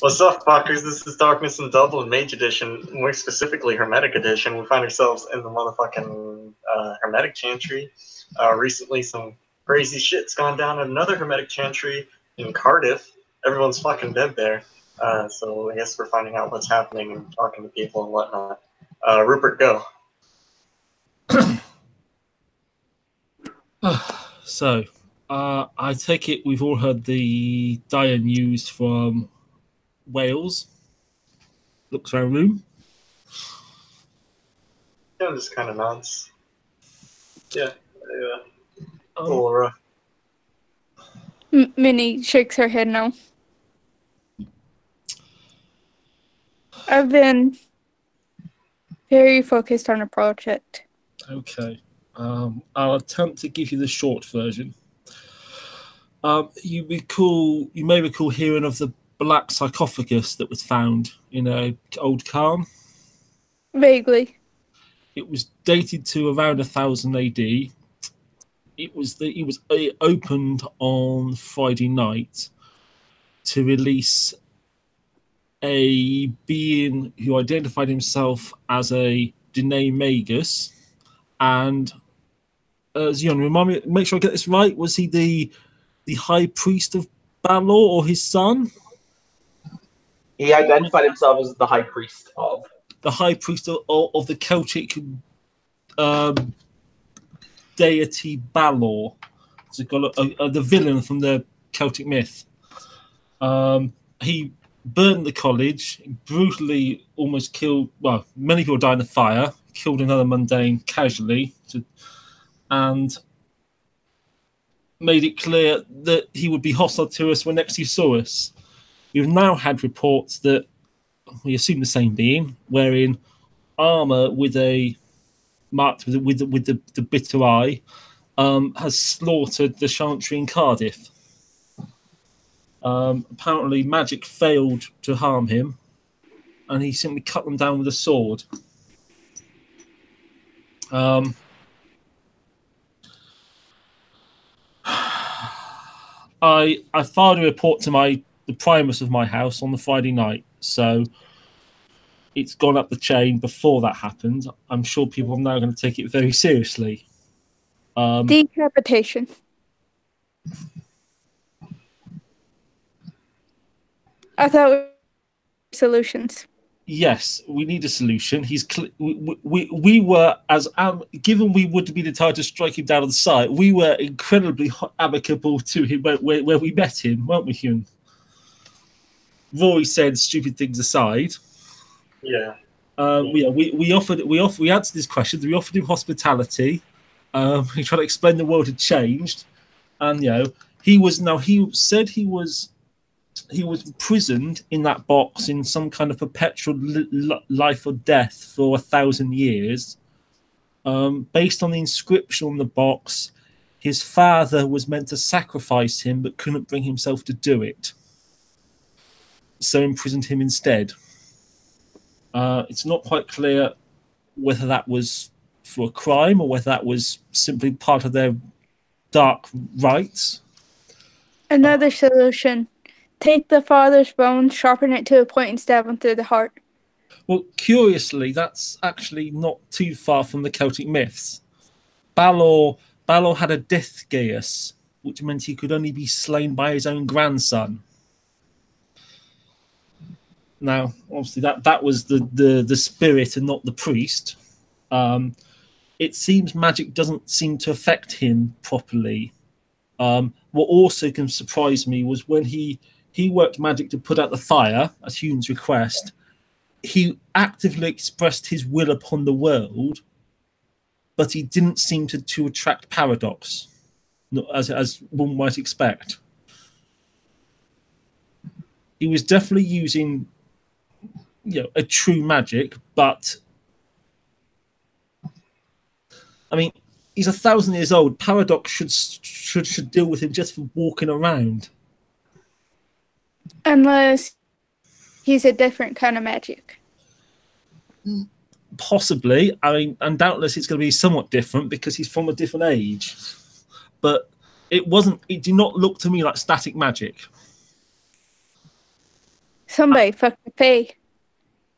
What's up, fuckers? This is Darkness in Dublin, Mage Edition, more specifically Hermetic Edition. We find ourselves in the motherfucking Hermetic Chantry. Recently, some crazy shit's gone down at another Hermetic Chantry in Cardiff. Everyone's fucking dead there. So I guess we're finding out what's happening and talking to people and whatnot. Rupert, go. So, I take it we've all heard the dire news from Wales. Looks around the room. Yeah, just kind of nods. Yeah. A little rough. Minnie shakes her head no. I've been very focused on a project. Okay. I'll attempt to give you the short version. You may recall hearing of the black sarcophagus that was found in an old cairn. Vaguely. It was dated to around 1000 AD. It opened on Friday night to release a being who identified himself as a Dene Magus, and Zion, remind me, make sure I get this right. Was he the high priest of Balor or his son? He identified himself as the high priest of the Celtic deity Balor. So the villain from the Celtic myth. He burned the college, brutally almost killed. Well, many people died in the fire. Killed another mundane casually, and made it clear that he would be hostile to us when next he saw us. We've now had reports that we assume the same being, wearing armor with a marked with the bitter eye, has slaughtered the Chantry in Cardiff. Apparently, magic failed to harm him, and he simply cut them down with a sword. I filed a report to the primus of my house on the Friday night, so it's gone up the chain before that happened. I'm sure people are now going to take it very seriously. Decapitation. I thought solutions. Yes, we need a solution. We were, as given we would be the time to strike him down on sight, we were incredibly amicable to him where we met him, weren't we, Hugh? Roy said stupid things aside. Yeah. We answered his questions. We offered him hospitality. We tried to explain the world had changed, and he said he was imprisoned in that box in some kind of perpetual life or death for 1,000 years. Based on the inscription on the box, his father was meant to sacrifice him but couldn't bring himself to do it, so imprisoned him instead. It's not quite clear whether that was for a crime or whether that was simply part of their dark rites. Another solution. Take the father's bones, sharpen it to a point, and stab him through the heart. Well, curiously, that's actually not too far from the Celtic myths. Balor had a death geas, which meant he could only be slain by his own grandson. Now, obviously, that was the spirit and not the priest. It seems magic doesn't seem to affect him properly. What also can surprise me was when he worked magic to put out the fire, at Hume's request. He actively expressed his will upon the world, but he didn't seem to attract paradox, as one might expect. He was definitely using, a true magic, but I mean, he's 1,000 years old. Paradox should deal with him just for walking around. Unless he's a different kind of magic. Possibly. I mean, and doubtless it's going to be somewhat different because he's from a different age. But it did not look to me like static magic. Somebody fuck the Fae.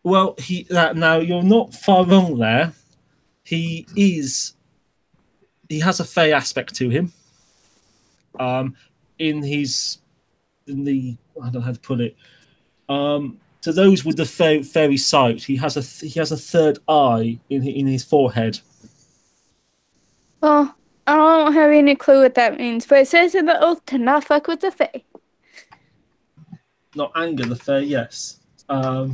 Well, now you're not far wrong there. He has a Fey aspect to him. In the I don't know how to put it. To those with the fairy sight, he has a third eye in his forehead. Well, I don't have any clue what that means, but it says in the oath to not fuck with the Fae. Not anger the Fae, yes. I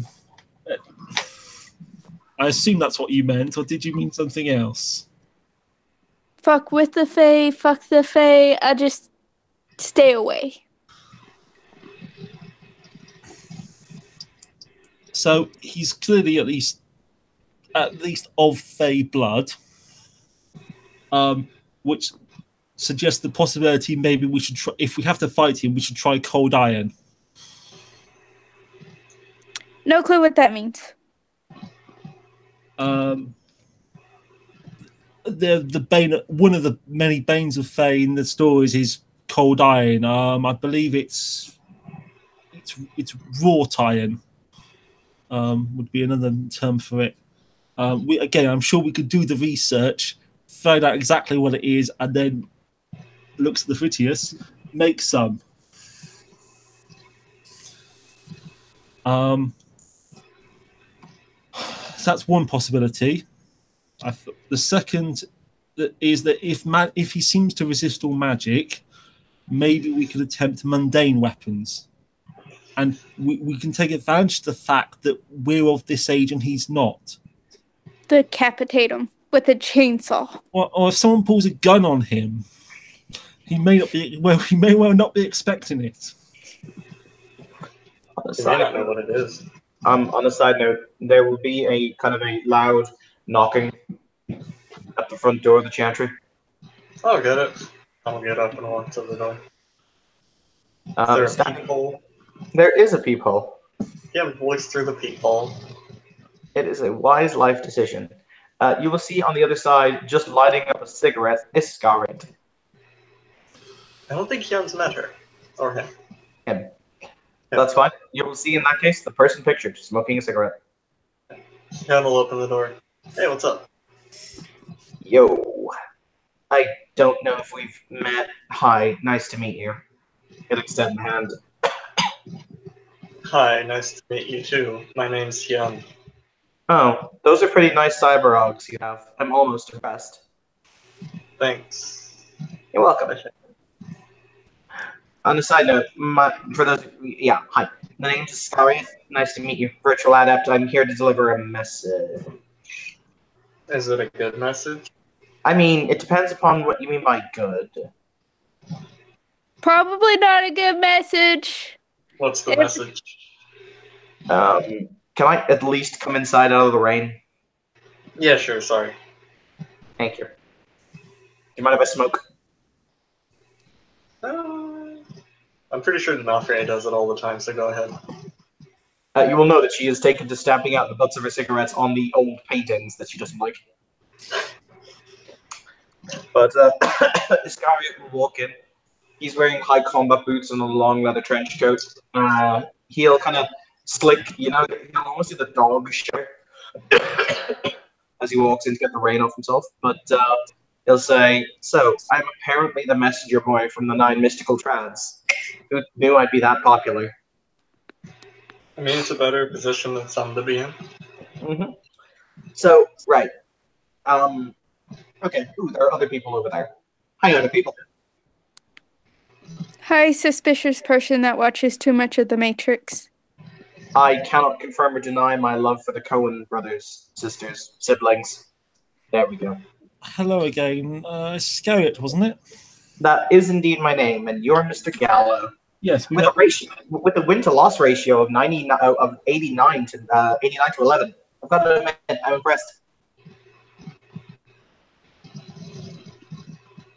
assume that's what you meant, or did you mean something else? Fuck with the Fae, fuck the Fae. I just stay away. So he's clearly at least of Fey blood, which suggests the possibility maybe we should try, if we have to fight him, we should try cold iron. No clue what that means. The bane, one of the many banes of Fey in the stories is cold iron. I believe it's wrought iron. Would be another term for it. I'm sure we could do the research, find out exactly what it is, and then looks at the Fritius, make some. So that's one possibility. The second is that if he seems to resist all magic, maybe we could attempt mundane weapons. And we can take advantage of the fact that we're of this age and he's not. Decapitate him with a chainsaw. Or if someone pulls a gun on him, he may well not be expecting it. On a You may side not know note, what it is. on a side note, there will be a kind of a loud knocking at the front door of the chantry. I'll get it. I'll get up and walk to the door. Is there a peephole? There is a peephole. Yeah, voice through the peephole. It is a wise life decision. You will see on the other side, just lighting up a cigarette, is Scarlet. I don't think Hyun's met her. Or him. Him. That's fine. You will see in that case the person pictured smoking a cigarette. Hyun will open the door. Hey, what's up? Yo. I don't know if we've met. Hi, nice to meet you. He'll extend the hand. Hi, nice to meet you too. My name's Hyun. Oh, those are pretty nice cyborgs you have. I'm almost impressed. Thanks. You're welcome. On a side note, hi. The name's Scarlet. Nice to meet you. Virtual Adept. I'm here to deliver a message. Is it a good message? I mean, it depends upon what you mean by good. Probably not a good message. What's the message? Can I at least come inside out of the rain? Yeah, sure, sorry. Thank you. Do you mind if I smoke? I'm pretty sure Nafre does it all the time, so go ahead. You will know that she has taken to stamping out the butts of her cigarettes on the old paintings that she doesn't like. But Iscariot will walk in. He's wearing high combat boots and a long leather trench coat. He'll kind of slick, he'll almost do the dog show as he walks in to get the rain off himself. But he'll say, "So, I'm apparently the messenger boy from the 9 mystical trads. Who knew I'd be that popular?" I mean, it's a better position than some to be in. Mm-hmm. So, right. Okay. Ooh, there are other people over there. Hi, other people. Hi, suspicious person that watches too much of The Matrix. I cannot confirm or deny my love for the Coen brothers, sisters, siblings. There we go. Hello again. Scarlet, wasn't it? That is indeed my name, and you're Mr. Gallo. Yes, With a win-to-loss ratio of 89 to 11. I've got to admit, I'm impressed.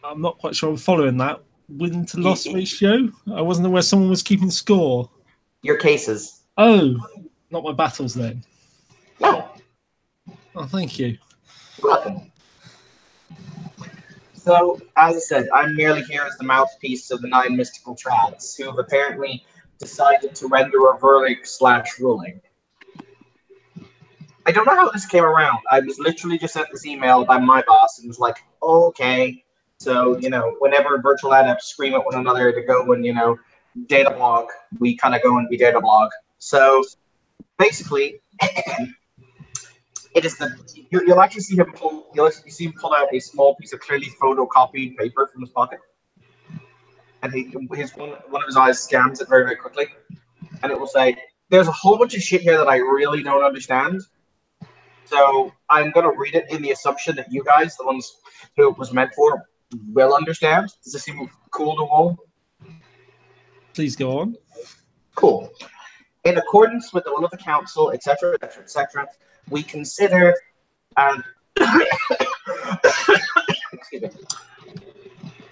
I'm not quite sure I'm following that. Win to loss ratio? I wasn't aware someone was keeping score. Your cases. Oh, not my battles then. No. Oh, thank you. You're welcome. So, as I said, I'm merely here as the mouthpiece of the 9 mystical trads, who have apparently decided to render a verdict/ruling. I don't know how this came around. I was literally just sent this email by my boss and was like, oh, okay. So, whenever virtual adepts scream at one another to go and, data blog, we kind of go and we data blog. So basically, it is you'll actually see him pull out a small piece of clearly photocopied paper from his pocket. And one of his eyes scans it very, very quickly. And it will say, there's a whole bunch of shit here that I really don't understand. So I'm going to read it in the assumption that you guys, the ones who it was meant for, will understand. Does this seem cool to all? Please go on. Cool. In accordance with the will of the council, etc., etc., etc., we consider and excuse me.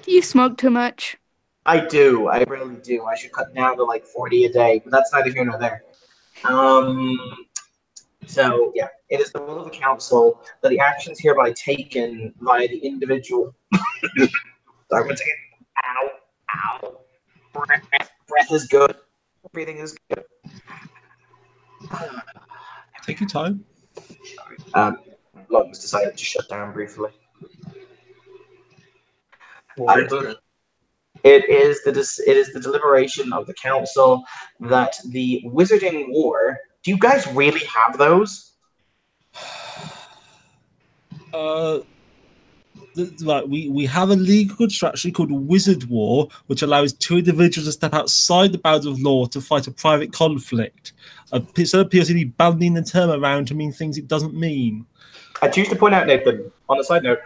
You smoke too much. I do. I really do. I should cut down to like 40 a day, but that's neither here nor there. So, yeah, it is the will of the council that the actions hereby taken by the individual. Sorry, one second. Ow. Breath is good. Breathing is good. Take your time. Lungs decided to shut down briefly. What about it? It is the deliberation of the council that the Wizarding War. Do you guys really have those? We have a legal construction called Wizard War, which allows two individuals to step outside the bounds of law to fight a private conflict. So it appears to be banding the term around to mean things it doesn't mean. I choose to point out, Nathan, on a side note,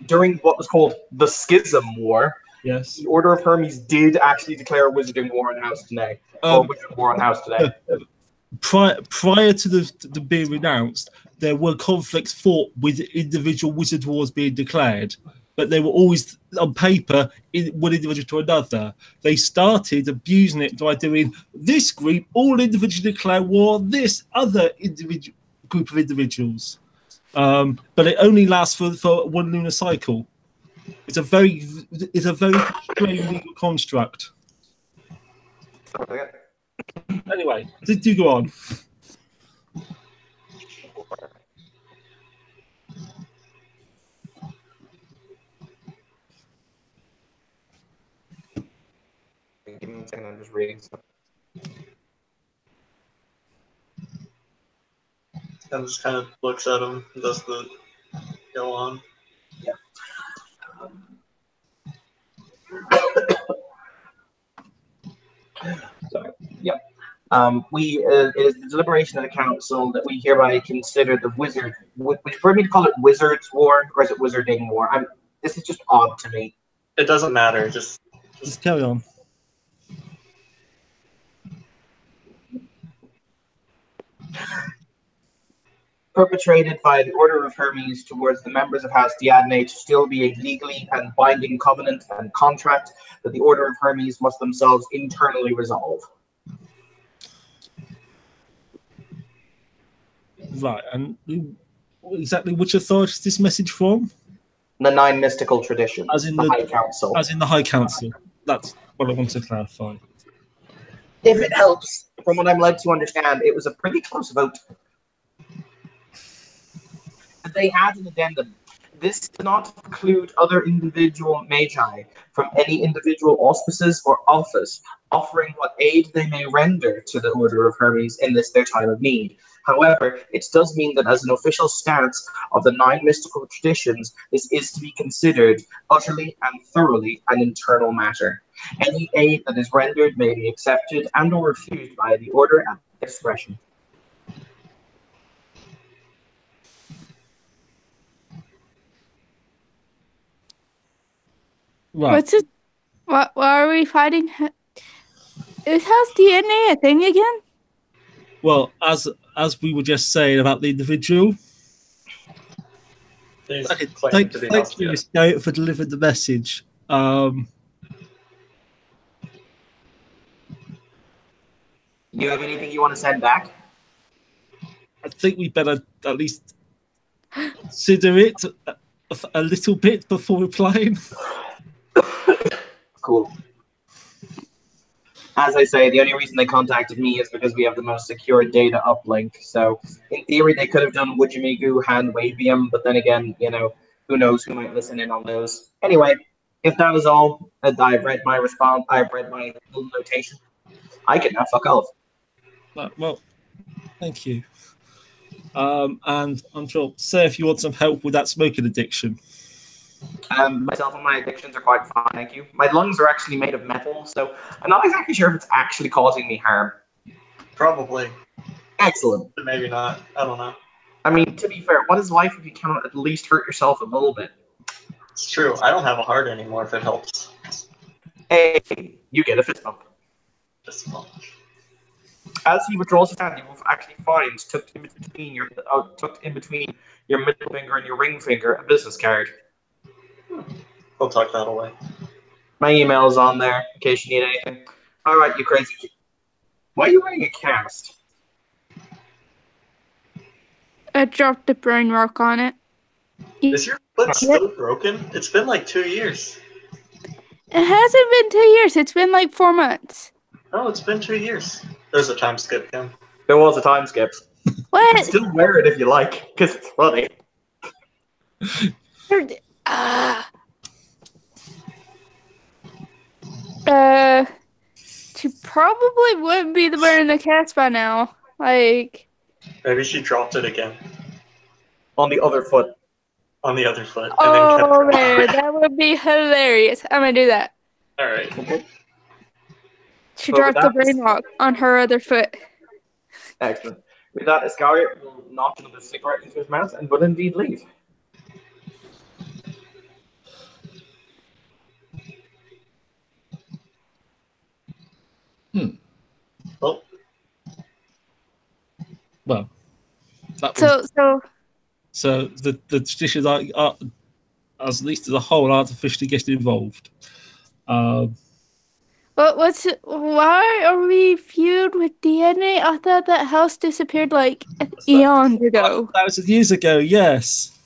during what was called the Schism War, yes, the Order of Hermes did actually declare a Wizarding War on House today. Or Wizard War on House today. Prior to the being renounced, there were conflicts fought with individual wizard wars being declared, but they were always on paper one individual to another. They started abusing it by doing this group all individually declare war, this other individual group of individuals, but it only lasts for one lunar cycle. It's a very strange legal construct. Anyway, do go on. Give me a second, I'm just reading stuff. And just kind of looks at him, does the go on. Yeah. Sorry. Yeah. It is the deliberation of the council that we hereby consider the wizard. Would you prefer me to call it Wizards War, or is it Wizarding War? This is just odd to me. It doesn't matter. Just carry on. Perpetrated by the Order of Hermes towards the members of House Diadne to still be a legally and binding covenant and contract that the Order of Hermes must themselves internally resolve. Right, and exactly which authority is this message from? The Nine Mystical Traditions, as in the High Council. As in the High Council. That's what I want to clarify. If it helps, from what I'm led to understand, it was a pretty close vote. They had an addendum. This does not include other individual magi from any individual auspices or office, offering what aid they may render to the Order of Hermes in this their time of need. However, it does mean that as an official stance of the Nine Mystical Traditions, this is to be considered utterly and thoroughly an internal matter. Any aid that is rendered may be accepted and or refused by the Order at discretion. Right. What's it? What are we fighting? Is House DNA a thing again? Well, as we were just saying about the individual. Thank you, Scout, for delivering the message. You have anything you want to send back? I think we better at least consider it a little bit before replying. Cool. As I say, the only reason they contacted me is because we have the most secure data uplink. So in theory, they could have done Wujimigu hand wavium, but then again, who knows who might listen in on those. Anyway, if that is all, I've read my response. I've read my little notation. I can now fuck off. Well, thank you. And I'm sure, sir, if you want some help with that smoking addiction. Myself and my addictions are quite fine, thank you. My lungs are actually made of metal, so I'm not exactly sure if it's actually causing me harm. Probably. Excellent. Maybe not. I don't know. I mean, to be fair, what is life if you cannot at least hurt yourself a little bit? It's true. I don't have a heart anymore if it helps. Hey, you get a fist bump. Fist bump. As he withdraws his hand, you will actually find tucked in between your middle finger and your ring finger a business card. We'll tuck that away. My email is on there in case you need anything. All right, you crazy kid. Why are you wearing a cast? I dropped the brain rock on it. Is your foot still broken? It's been like 2 years. It hasn't been 2 years. It's been like 4 months. Oh, it's been 2 years. There's a time skip, Kim. There was a time skip. You What? can still wear it if you like, because it's funny. She probably wouldn't be wearing the cast by now. Like, Maybe she dropped it again On the other foot. on the other foot. And oh then kept man, that would be hilarious. I'm gonna do that. Alright. Okay. She But dropped with the that- brain rock on her other foot. Excellent. With that, Iscariot will knock another cigarette into his mouth and will indeed leave. Well, Well, that was So the traditions are as least as a whole artificially getting involved. why are we feud with DNA? I thought that house disappeared like eons ago. 1,000 years ago, yes.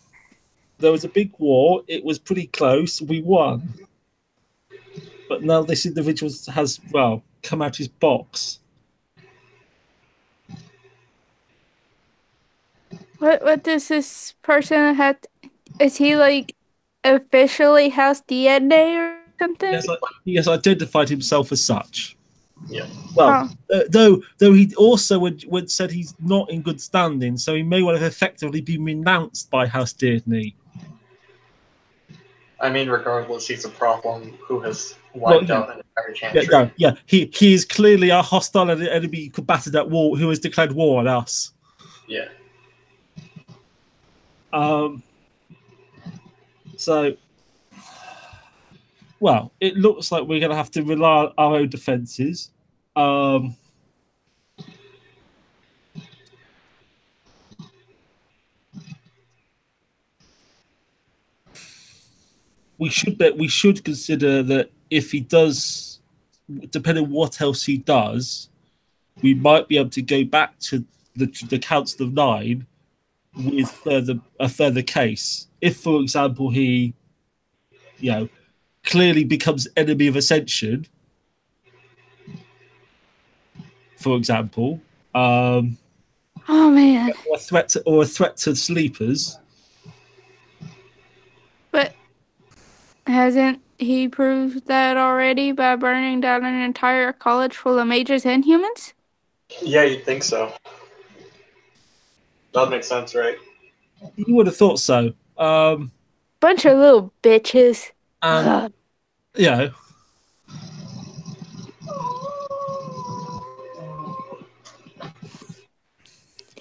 There was a big war. It was pretty close. We won. But now this individual has, well, come out his box. What does this person have? Is he like officially has DNA or something? He has identified himself as such. yeah. Well, though he also would said he's not in good standing, so he may well have effectively been renounced by House Dearney. I mean, regardless, he's a problem who has wiped out an entire chantry. He is clearly a hostile enemy combated at war who has declared war on us. Yeah. So, well, it looks like we're going to have to rely on our own defences. We should consider that if he does, depending on what else he does, we might be able to go back to the Council of Nine with a further case. If, for example, he, clearly becomes enemy of Ascension, for example, Oh man! or a threat to sleepers. But hasn't he proved that already by burning down an entire college full of mages and humans? Yeah, you'd think so. That makes sense, right? You would have thought so. Bunch of little bitches. And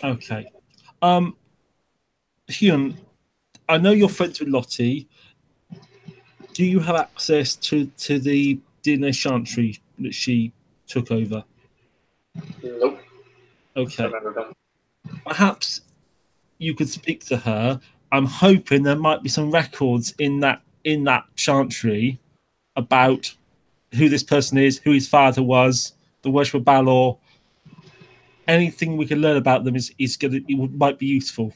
okay. Hyun, I know you're friends with Lottie. Do you have access to the DNA chantry that she took over? Nope. Okay. I've never been. Perhaps you could speak to her. I'm hoping there might be some records in that chantry about who this person is, who his father was, the worship of Balor. Anything we can learn about them might be useful.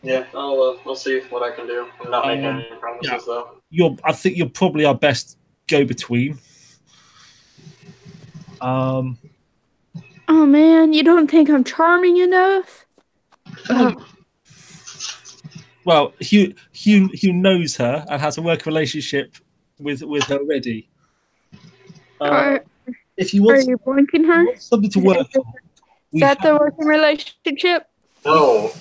Yeah, we'll see what I can do. I'm not making any promises though. I think you're probably our best go-between. Um, Oh man, you don't think I'm charming enough? Ugh. well, Hugh knows her and has a work relationship with her already. Are, If you are want, you boinking her? something to Is work that, on, is that the working relationship? No.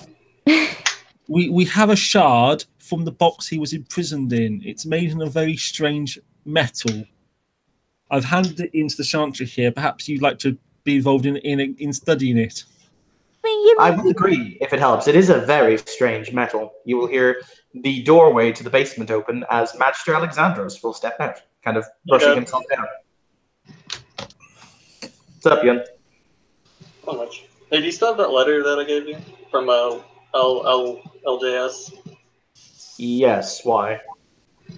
we have a shard from the box he was imprisoned in. It's made in a very strange metal. I've handed it into the Chantry here. Perhaps you'd like to be involved in studying it. I will agree if it helps. It is a very strange metal. You will hear the doorway to the basement open as Magister Alexandros will step out, kind of brushing himself down. What's up, Yun? Not much. Hey, do you still have that letter that I gave you from LJS? Yes, why?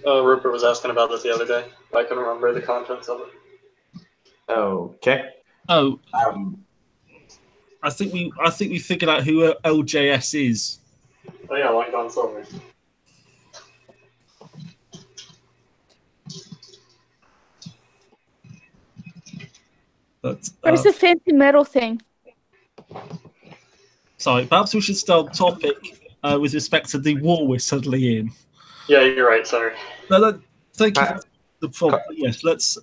Rupert was asking about this the other day. I couldn't remember the contents of it. Okay. Oh, I think we figured out who LJS is. Oh yeah, Langdon Silver. But Where's the fancy metal thing? sorry, perhaps we should start topic with respect to the war we're suddenly in. Yeah, you're right. Sorry. No, thank you for the problem. Yes, let's.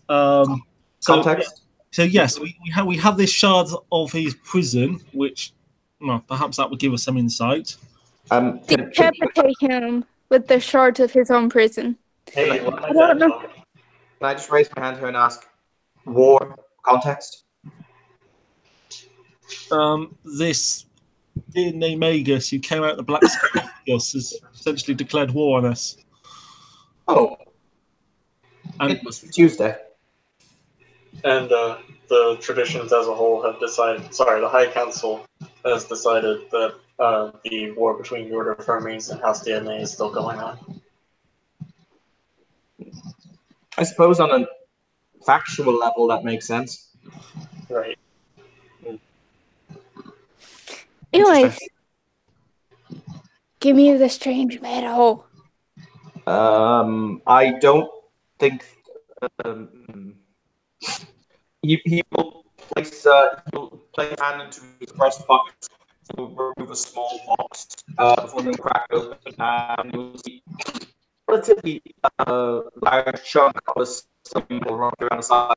Context. So yes, we have this shard of his prison, which, well, perhaps that would give us some insight. Decapitate him with the shards of his own prison. Hey, I don't know. Can I just raise my hand here and ask, war context? This dear name Magus, who came out of the Black Sarcophagus, has essentially declared war on us. Oh. And it must be Tuesday. And the traditions as a whole have decided. Sorry, the High Council has decided that the war between the Order of Hermes and House DNA is still going on. I suppose on a factual level that makes sense. Right. Anyways, give me the strange metal. I don't think he will place he'll place hand into his breast pocket to remove a small box before he crack it open, and you will see a relatively large chunk of a symbol wrapped around the side.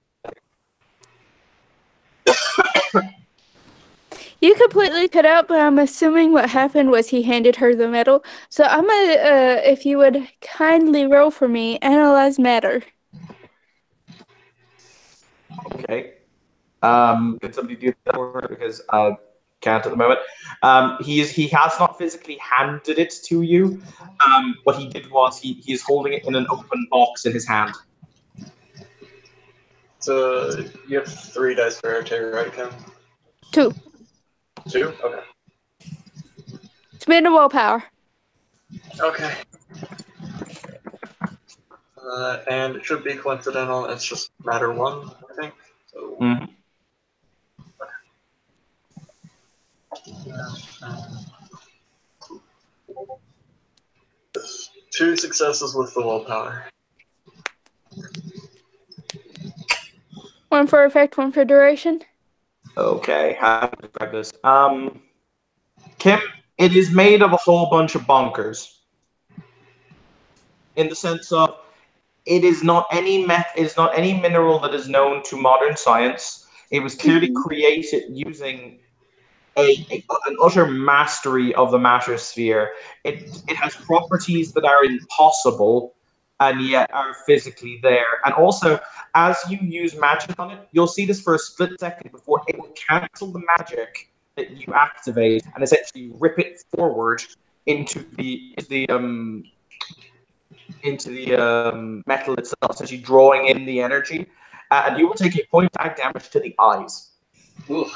You completely cut out, but I'm assuming what happened was he handed her the medal. So I'm gonna, if you would kindly roll for me, analyze matter. Okay. Can somebody do that for her, because I can't at the moment. He has not physically handed it to you. What he did was he is holding it in an open box in his hand. So you have 3 dice for Airtag, right, Kim? 2. 2? Okay. Spin the willpower. Okay. And it should be coincidental. It's just matter 1, I think. So. Mm-hmm. 2 successes with the willpower. 1 for effect, 1 for duration. Okay, how to describe this? Kim, it is made of a whole bunch of bonkers. In the sense of, it is not any mineral that is known to modern science. It was clearly created using an utter mastery of the matter sphere. It has properties that are impossible and yet are physically there. And also, as you use magic on it, you'll see this for a split second before it will cancel the magic that you activate and essentially rip it forward into the metal itself, essentially drawing in the energy. And you will take a point of damage to the eyes.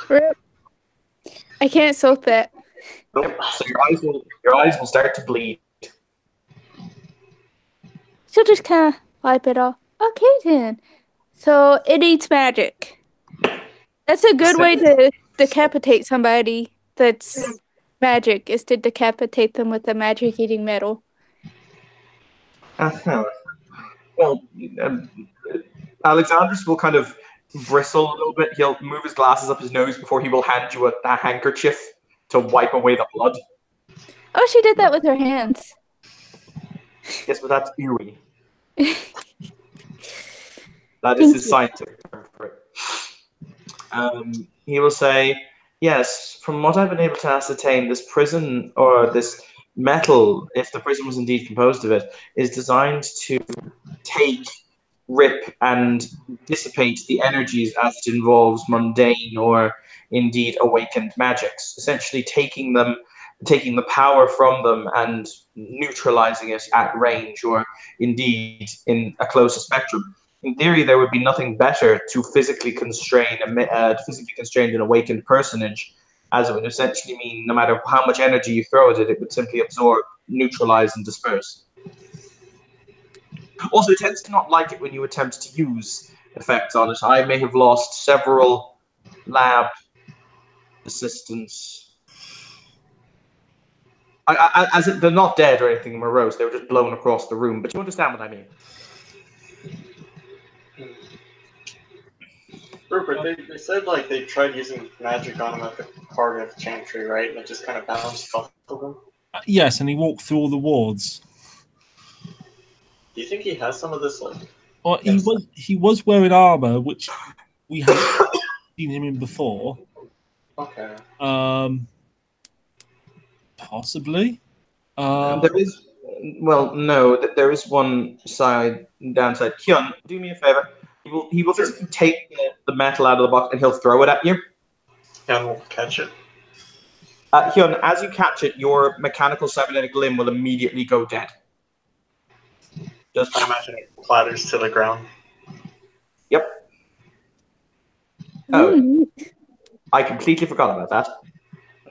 Rip. I can't soak that. So your eyes will start to bleed. She'll just kind of wipe it off. Okay, then. So it eats magic. That's a good way to decapitate somebody that's magic, is to decapitate them with a magic-eating metal. Uh-huh. Well, Alexandros will kind of bristle a little bit. He'll move his glasses up his nose before he will hand you a handkerchief to wipe away the blood. Oh, she did that with her hands. Yes, but that's eerie. That is Thank his you. scientific term for it. He will say, yes, from what I've been able to ascertain, this prison, or this metal, if the prison was indeed composed of it, is designed to take, rip, and dissipate the energies as it involves mundane or indeed awakened magics, essentially taking the power from them and neutralizing it at range, or indeed in a closer spectrum. In theory, there would be nothing better to physically constrain an awakened personage, as it would essentially mean no matter how much energy you throw at it, it would simply absorb, neutralize, and disperse. Also, it tends to not like it when you attempt to use effects on it. I may have lost several lab assistants. As in, they're not dead or anything morose, they were just blown across the room, but you understand what I mean. Rupert, they said like they tried using magic on him at the part of Chantry, right? And it just kind of bounced off of him. Yes, and he walked through all the wards. Do you think he has some of this like? Or Yes. he was wearing armor, which we haven't seen him in before. Okay. Possibly. There is, well, no, there is one downside. Hyun, do me a favor. He will physically take the metal out of the box and he'll throw it at you. And we'll catch it. Hyun, as you catch it, your mechanical cybernetic limb will immediately go dead. Just I imagine it clatters to the ground. Yep. Oh, Mm. I completely forgot about that.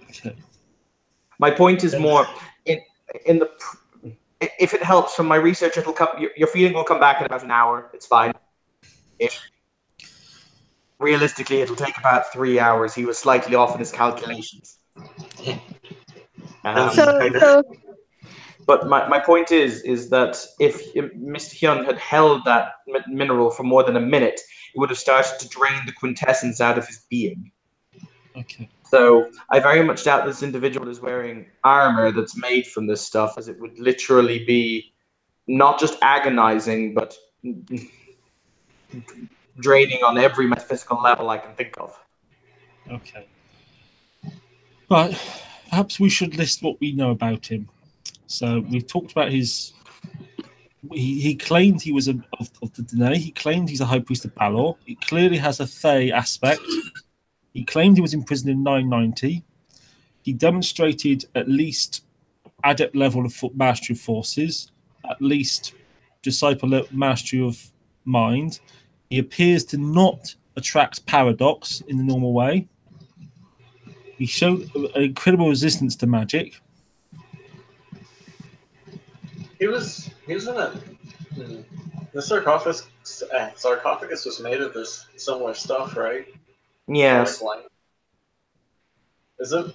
Okay. My point is more in the. If it helps from my research, it'll come. Your feeling will come back in about an hour. It's fine. Realistically, it'll take about 3 hours. He was slightly off in his calculations. So But my point is that if Mr. Hyun had held that mineral for more than a minute, it would have started to drain the quintessence out of his being. Okay. So I very much doubt this individual is wearing armor that's made from this stuff, as it would literally be not just agonizing, but draining on every metaphysical level I can think of. Okay. Right. Perhaps we should list what we know about him. So we've talked about his. He claimed he was of the Dene. He claimed he's a high priest of Balor. He clearly has a Fey aspect. He claimed he was imprisoned in 990. He demonstrated at least adept level of mastery of forces, at least disciple mastery of mind. He appears to not attract paradox in the normal way. He showed an incredible resistance to magic. He was in a. The sarcophagus was made of this similar stuff, right? Yes. Like, is it?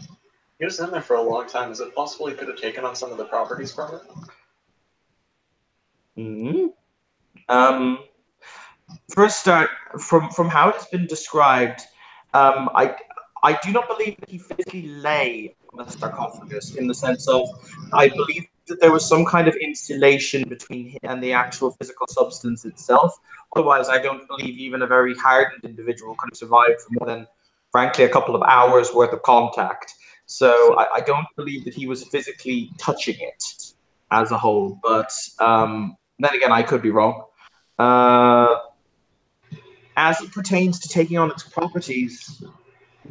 He was in there for a long time. Is it possible he could have taken on some of the properties from it? Mm-hmm. For a start, from how it's been described, I do not believe that he physically lay on the sarcophagus, in the sense of, I believe that there was some kind of insulation between him and the actual physical substance itself. Otherwise, I don't believe even a very hardened individual could have survived for more than, frankly, a couple of hours worth of contact. So I don't believe that he was physically touching it as a whole. But then again, I could be wrong. As it pertains to taking on its properties,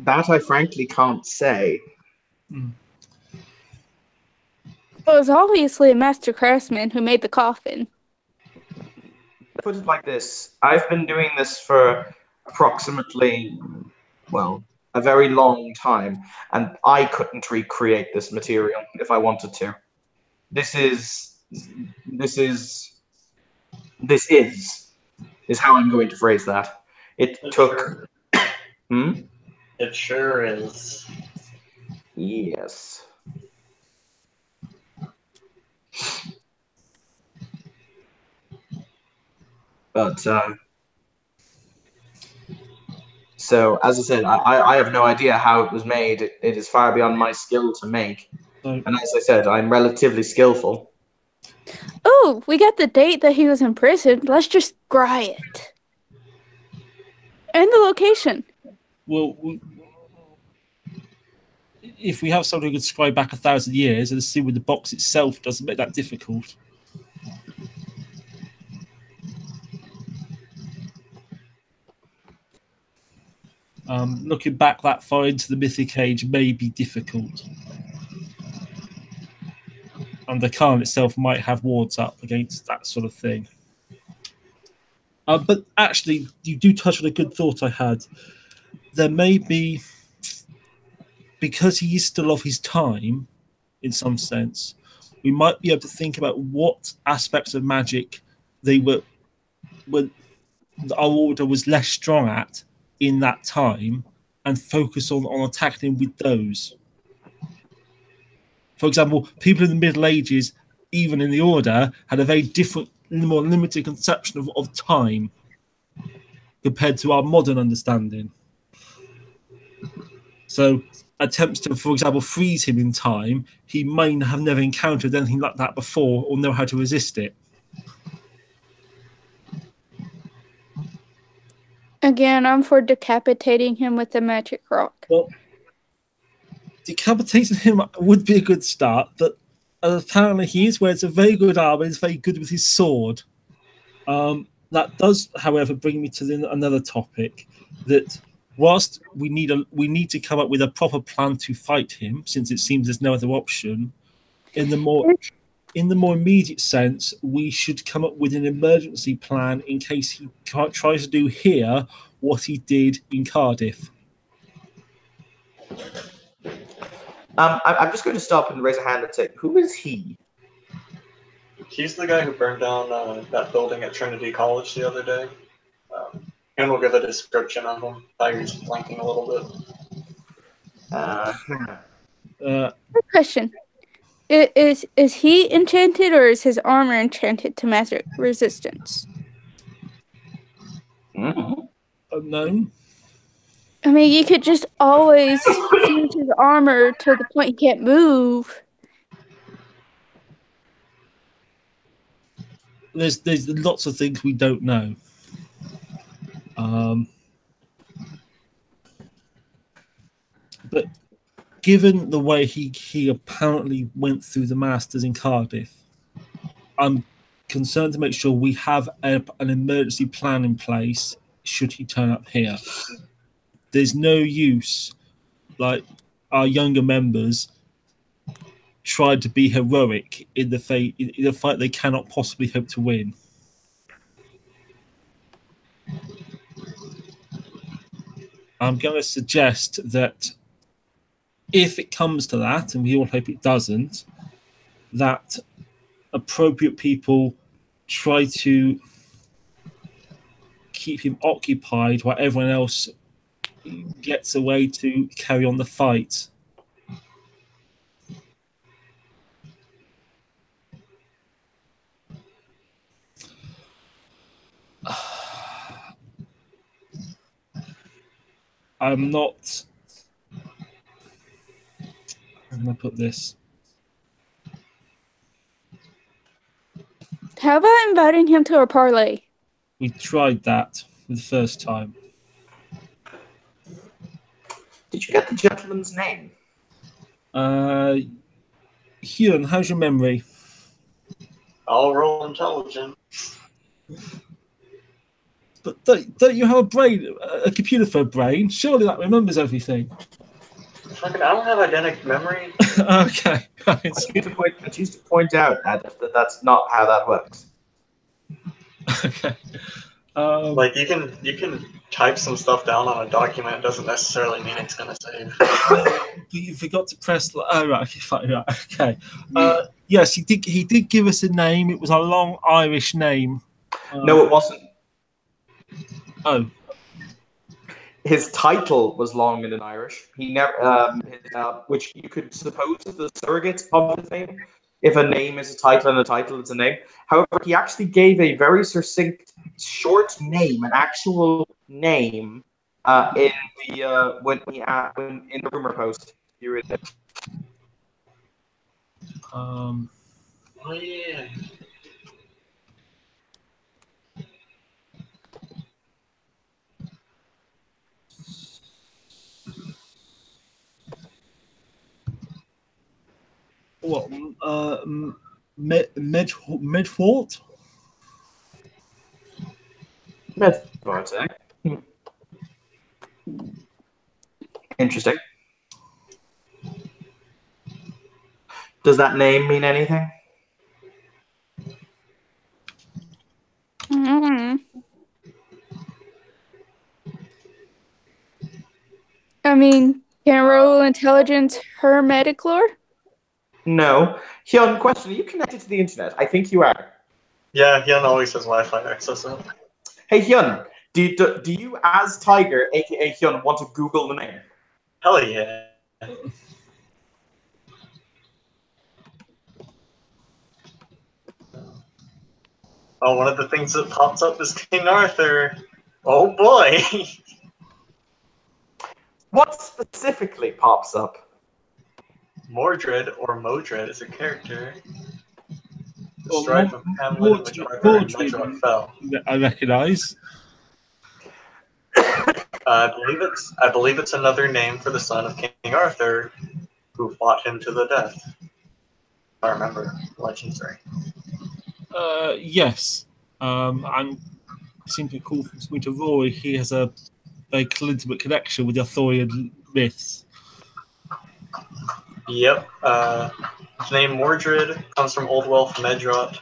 that I frankly can't say. it was obviously a master craftsman who made the coffin. Put it like this, I've been doing this for approximately, well, a very long time, and I couldn't recreate this material if I wanted to. This is how I'm going to phrase that. It took... Sure. Hmm? It sure is. Yes. But So, as I said, I have no idea how it was made. It is far beyond my skill to make. So, And as I said, I'm relatively skillful. Oh, we got the date that he was imprisoned. Let's just scry it. And the location. well, if we have something who could scry back 1,000 years and assume with the box itself doesn't make that difficult. Looking back that far into the Mythic Age may be difficult. And the Khan itself might have wards up against that sort of thing. But actually, you do touch on a good thought I had. There may be, because he is still of his time, in some sense, we might be able to think about what aspects of magic they were our order was less strong at in that time, and focus on attacking with those. For example, people in the Middle Ages, even in the order, had a very different, more limited conception of time compared to our modern understanding. So attempts to, for example, freeze him in time, he may have never encountered anything like that before or know how to resist it. Again, I'm for decapitating him with the magic rock. Well, decapitating him would be a good start, but apparently he wears a very good armor, he's very good with his sword. That does, however, bring me to another topic, that whilst we need to come up with a proper plan to fight him, since it seems there's no other option, in the more immediate sense, we should come up with an emergency plan in case he tries to do here what he did in Cardiff. I'm just going to stop and raise a hand and say, who is he? He's the guy who burned down that building at Trinity College the other day. And we'll give a description of him. Tiger's blanking a little bit. Good question. Is he enchanted, or is his armor enchanted to magic resistance? Unknown. I mean, you could just always fuse his armor to the point he can't move. There's lots of things we don't know. But given the way he apparently went through the Masters in Cardiff, I'm concerned to make sure we have an emergency plan in place should he turn up here. There's no use, like our younger members tried to be heroic in the fight they cannot possibly hope to win. I'm going to suggest that if it comes to that, and we all hope it doesn't, that appropriate people try to keep him occupied while everyone else gets away to carry on the fight. I'm not... How can I put this? How about inviting him to a parlay? We tried that for the first time. Did you get the gentleman's name? Hugh, how's your memory? I'll roll intelligent. But don't you have a brain, a computer for a brain? Surely that remembers everything. I don't have eidetic memory. Okay. I choose to point out that that's not how that works. Okay. Like you can type some stuff down on a document. It doesn't necessarily mean it's gonna save. You forgot to press. Oh right, fine, right. Okay. Yes, he did give us a name. It was a long Irish name. No, it wasn't. Oh. His title was long and in Irish. He never, which you could suppose is the surrogate of the name. If a name is a title and a title is a name. However, he actually gave a very succinct, short name, an actual name in the when in the rumor post. You read it. Um, Oh yeah. what? Medfort? That's what I'd say. Interesting. Does that name mean anything? Mm. I mean, general intelligence, hermetic lore? No. Hyun, question: are you connected to the internet? I think you are. Yeah, Hyun always has Wi-Fi access up. Hey Hyun, do you as Tiger, aka Hyun, want to Google the name? Hell yeah. Oh, one of the things that pops up is King Arthur. Oh boy. What specifically pops up? Mordred, or Modred, is a character. The Well, strife of Hamlet in which Arthur and Medrawd fell. I recognise. I believe it's another name for the son of King Arthur, who fought him to the death. If I remember legends right. Yes. And it seems to be cool from me to Roy. He has a very intimate connection with the Arthurian myths. Yep. His name Mordred comes from Old Welsh Medrawd.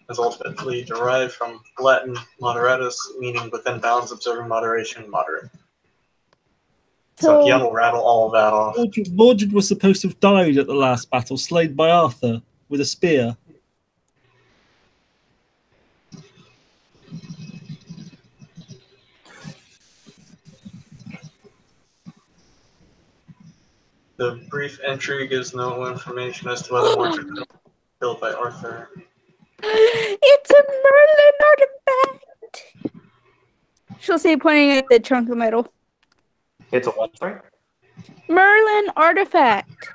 Is ultimately derived from Latin moderatus, meaning within bounds, observing moderation, moderate. So So, Hyun will rattle all of that off. Mordred was supposed to have died at the last battle, slain by Arthur with a spear. The brief entry gives no information as to whether Mordred was killed by Arthur. it's a Merlin artifact! She'll say, pointing at the chunk of metal. It's a what? Sorry. Merlin artifact.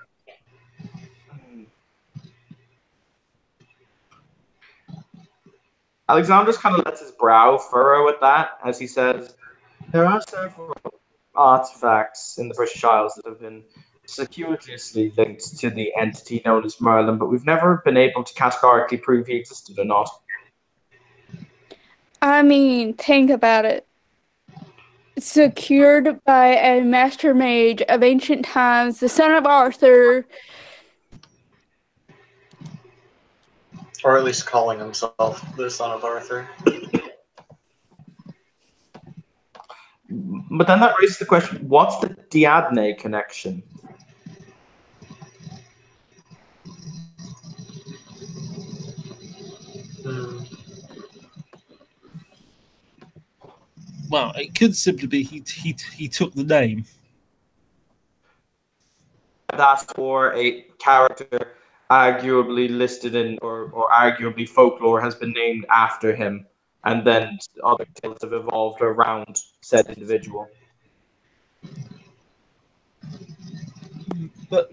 Alexander just kind of lets his brow furrow at that as he says, "There are several artifacts in the British Isles that have been circuitously linked to the entity known as Merlin, but we've never been able to categorically prove he existed or not." I mean, think about it. Secured by a master mage of ancient times, the son of Arthur. Or at least calling himself the son of Arthur. But then that raises the question, what's the Diadne connection? Well, it could simply be he took the name. That's for a character arguably listed in or arguably folklore has been named after him, and then other tales have evolved around said individual. But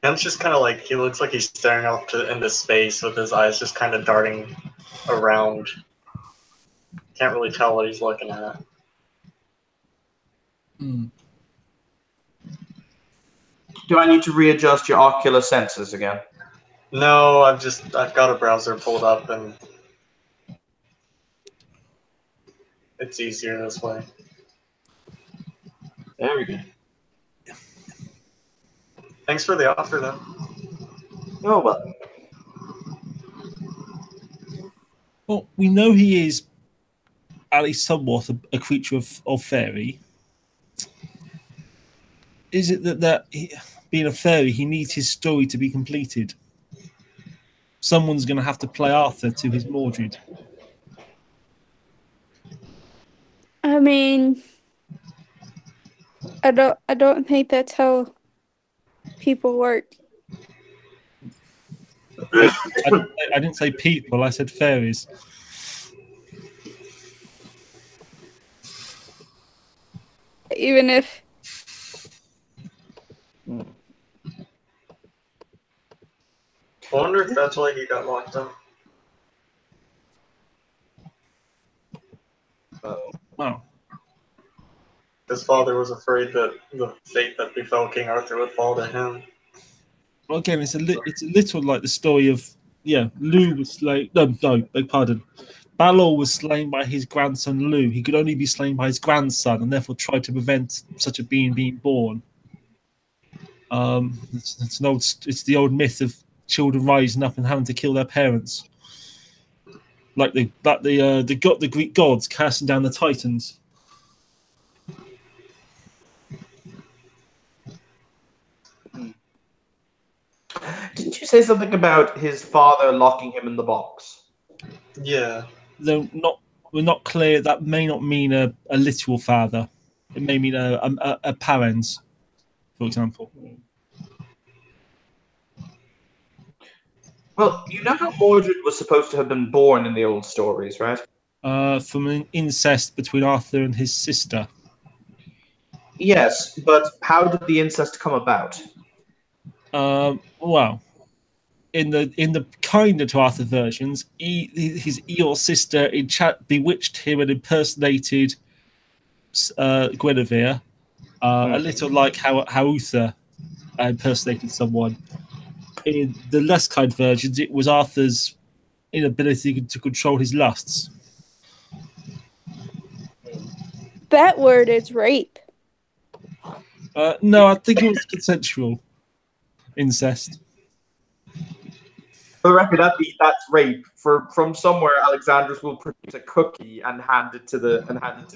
Hyun's just kind of like, he looks like he's staring off into space with his eyes just kind of darting around. Can't really tell what he's looking at. Do I need to readjust your ocular senses again? No, I've got a browser pulled up and it's easier this way. There we go. Thanks for the offer, though. Oh well. Well, we know he is at least somewhat a creature of fairy, is it that being a fairy, he needs his story to be completed? Someone's going to have to play Arthur to his Mordred. I mean, I don't think that's how people work. I didn't say people, I said fairies. Even if I wonder if that's why he got locked up. Wow. His father was afraid that the fate that befell King Arthur would fall to him. Well, again, it's a little like the story of Lou was slain. No, beg pardon. Balor was slain by his grandson Lou. He could only be slain by his grandson, and therefore tried to prevent such a being born. It's the old myth of children rising up and having to kill their parents, like the Greek gods casting down the Titans. Didn't you say something about his father locking him in the box? Yeah. We're not clear. That may not mean a literal father. It may mean a parents, for example. Well, you know how Mordred was supposed to have been born in the old stories, right? From an incest between Arthur and his sister. Yes, but how did the incest come about? Well, in the kinder to Arthur versions, his evil sister bewitched him and impersonated Guinevere, a little like how Uther impersonated someone. In the less kind versions, it was Arthur's inability to control his lusts. that word is rape. No, I think it was consensual incest. For the record, that's rape. From somewhere, Alexandros will produce a cookie and hand it to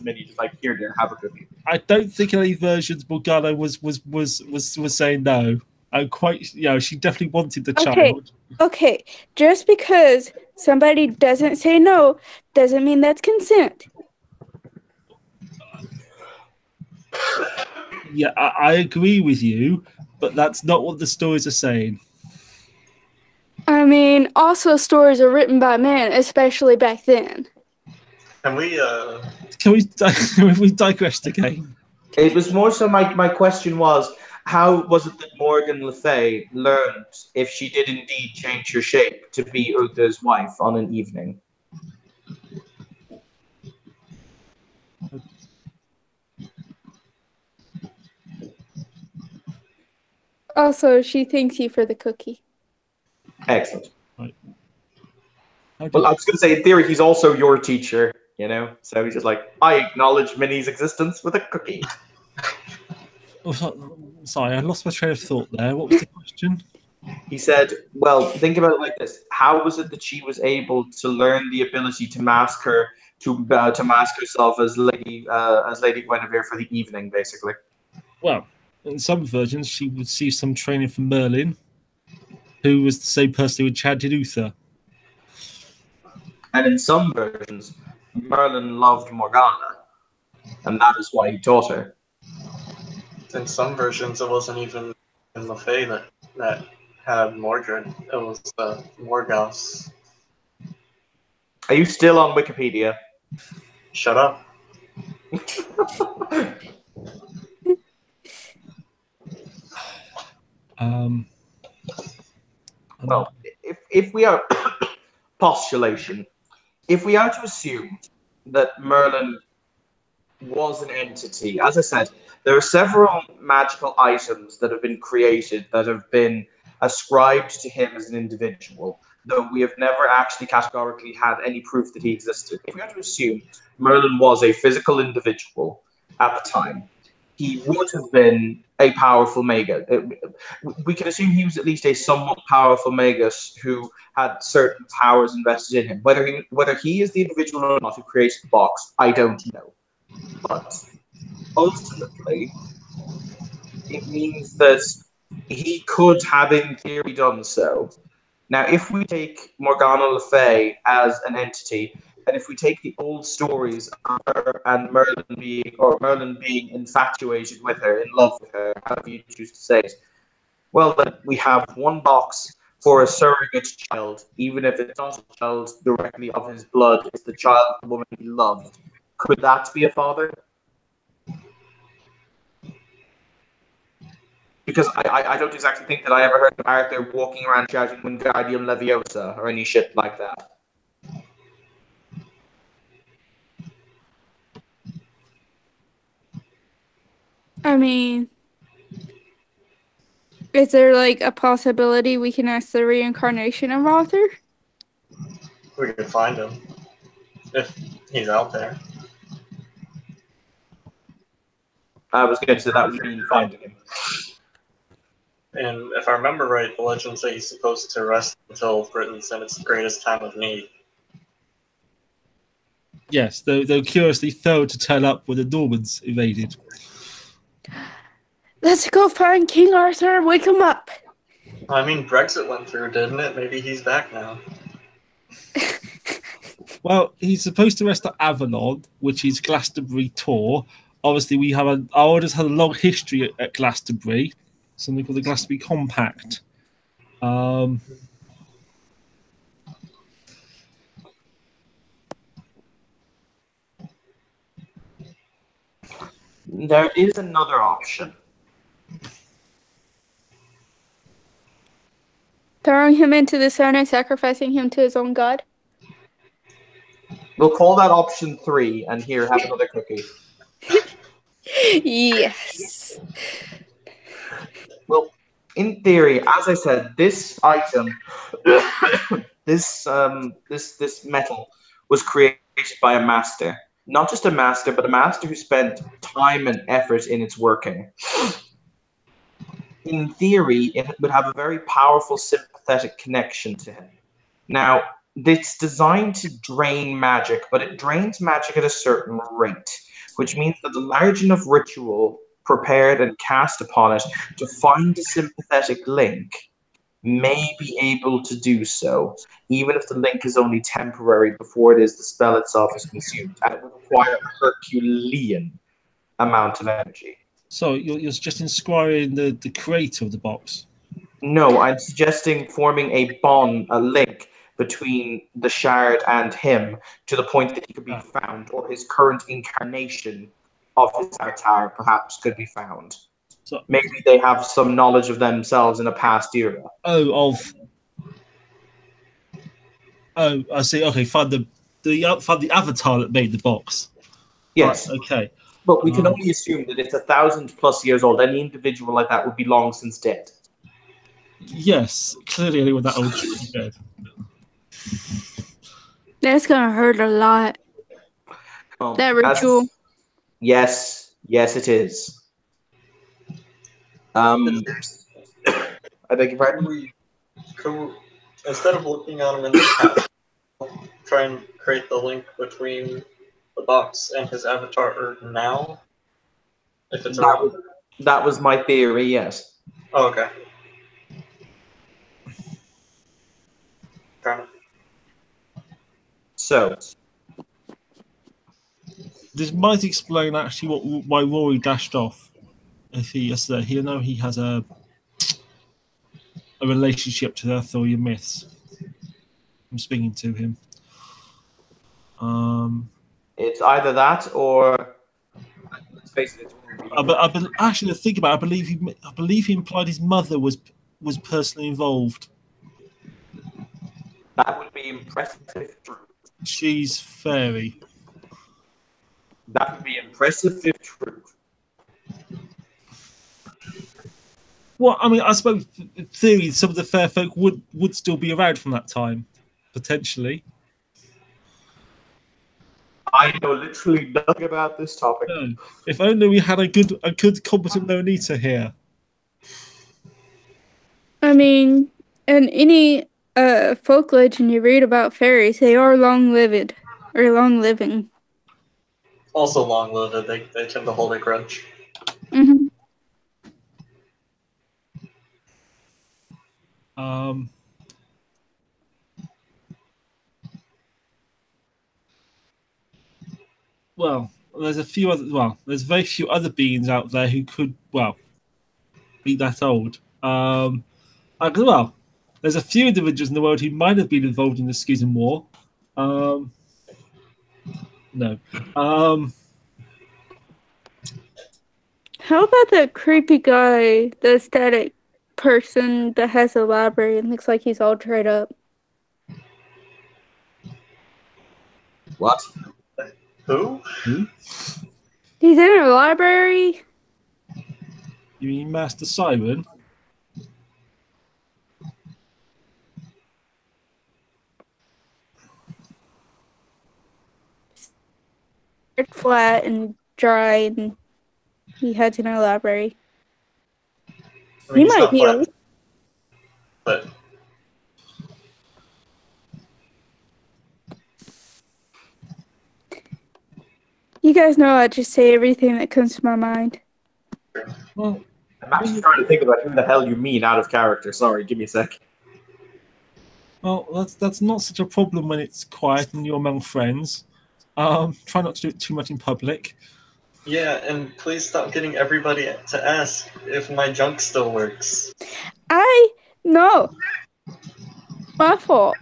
Minnie, just like, here, dear, have a cookie. I don't think any versions Morgana was saying no. I'm quite, she definitely wanted the child. Okay, just because somebody doesn't say no doesn't mean that's consent. Yeah, I agree with you, but that's not what the stories are saying. I mean, also stories are written by men, especially back then. Can we we digressed again? It was more so my question was, how was it that Morgan Le Fay learned if she did indeed change her shape to be Uther's wife on an evening? Also, she thanks you for the cookie. Excellent. Right. Well, I was going to say, in theory, he's also your teacher, So he's just like, I acknowledge Minnie's existence with a cookie. Oh, sorry, I lost my train of thought there. What was the question? He said, well, think about it like this. How was it that she was able to learn the ability to mask herself as Lady Guinevere for the evening, basically? Well, in some versions, she would see some training from Merlin, who was the same person who enchanted Uther. And in some versions, Merlin loved Morgana, and that is why he taught her. In some versions, it wasn't even in Le Fay that had Mordred. It was Morgause. Are you still on Wikipedia? Shut up. Well, if we are postulation, if we are to assume that Merlin was an entity, as I said, there are several magical items that have been created that have been ascribed to him as an individual, though we have never actually categorically had any proof that he existed. If we are to assume Merlin was a physical individual at the time, he would have been a powerful magus. We can assume he was at least a somewhat powerful magus who had certain powers invested in him. Whether he is the individual or not who creates the box, I don't know. But ultimately, it means that he could have, in theory, done so. Now, if we take Morgana Le Fay as an entity, and if we take the old stories of her and Merlin being infatuated with her, in love with her, however you choose to say it, well, then we have one box for a surrogate child, even if it's not a child directly of his blood, it's the child of the woman he loved. Could that be a father? Because I don't exactly think that I ever heard of Arthur walking around shouting Wingardium Leviosa or any shit like that. I mean, is there like a possibility we can ask the reincarnation of Arthur? We could find him if he's out there. I was going to say that would mean finding him. And if I remember right, the legends say he's supposed to rest until Britain's in its greatest time of need. Yes, though curiously failed to turn up when the Normans invaded. Let's go find King Arthur and wake him up. I mean, Brexit went through, didn't it? Maybe he's back now. Well, he's supposed to rest at Avalon, which is Glastonbury Tor. Obviously, our orders had a long history at Glastonbury, something called the Glastonbury Compact. There is another option. Throwing him into the sun and sacrificing him to his own god? We'll call that option 3, and here, have another cookie. Yes. Well, in theory, as I said, this item, this metal, was created by a master. Not just a master, but a master who spent time and effort in its working. In theory, it would have a very powerful sympathetic connection to him. Now, it's designed to drain magic, but it drains magic at a certain rate, which means that a large enough ritual prepared and cast upon it to find a sympathetic link may be able to do so, even if the link is only temporary before the spell itself is consumed, and it would require a Herculean amount of energy. So you're suggesting scrying the creator of the box? No, I'm suggesting forming a bond, a link between the shard and him to the point that he could be found, or his current incarnation of his avatar perhaps could be found. So maybe they have some knowledge of themselves in a past era. Oh, I see. Okay, find the avatar that made the box. Yes. Right, okay. But we can only assume that it's 1,000+ years old. Any individual like that would be long since dead. Yes, clearly anyone that old should be dead. That's gonna hurt a lot. That ritual. Yes, it is. I beg your pardon? Instead of looking at him in the past, try and create the link between the box and his avatar now. If it's that was my theory, yes. Oh, okay. So, this might explain actually why Rory dashed off. If he has a relationship to the Arthurian myths. I'm speaking to him. It's either that or let's face it. Actually, think about it, I believe he implied his mother was personally involved. That would be impressive if true. She's fairy. That would be impressive if true. Well, I mean, I suppose in theory some of the fair folk would still be around from that time, potentially. I know literally nothing about this topic. No. If only we had a good, competent Nonita here. I mean, in any folk legend you read about fairies, they are long-lived or long-living. Also long-lived, they tend to hold a grudge. Mm-hmm. Well, there's a few other. Well, there's very few other beings out there who could, well, be that old. Well, there's a few individuals in the world who might have been involved in the Schism War. No. How about that creepy guy, the static person that has a library and looks like he's all tied up? What? Who? He's in a library? You mean Master Simon? Flat and dry, and he hides in a library. I mean, He might be old. But You guys know I just say everything that comes to my mind. Well, I'm actually trying to think about who the hell you mean out of character. Sorry, give me a sec. well, that's not such a problem when it's quiet and you're among friends. Try not to do it too much in public. yeah, and please stop getting everybody to ask if my junk still works. No. My fault.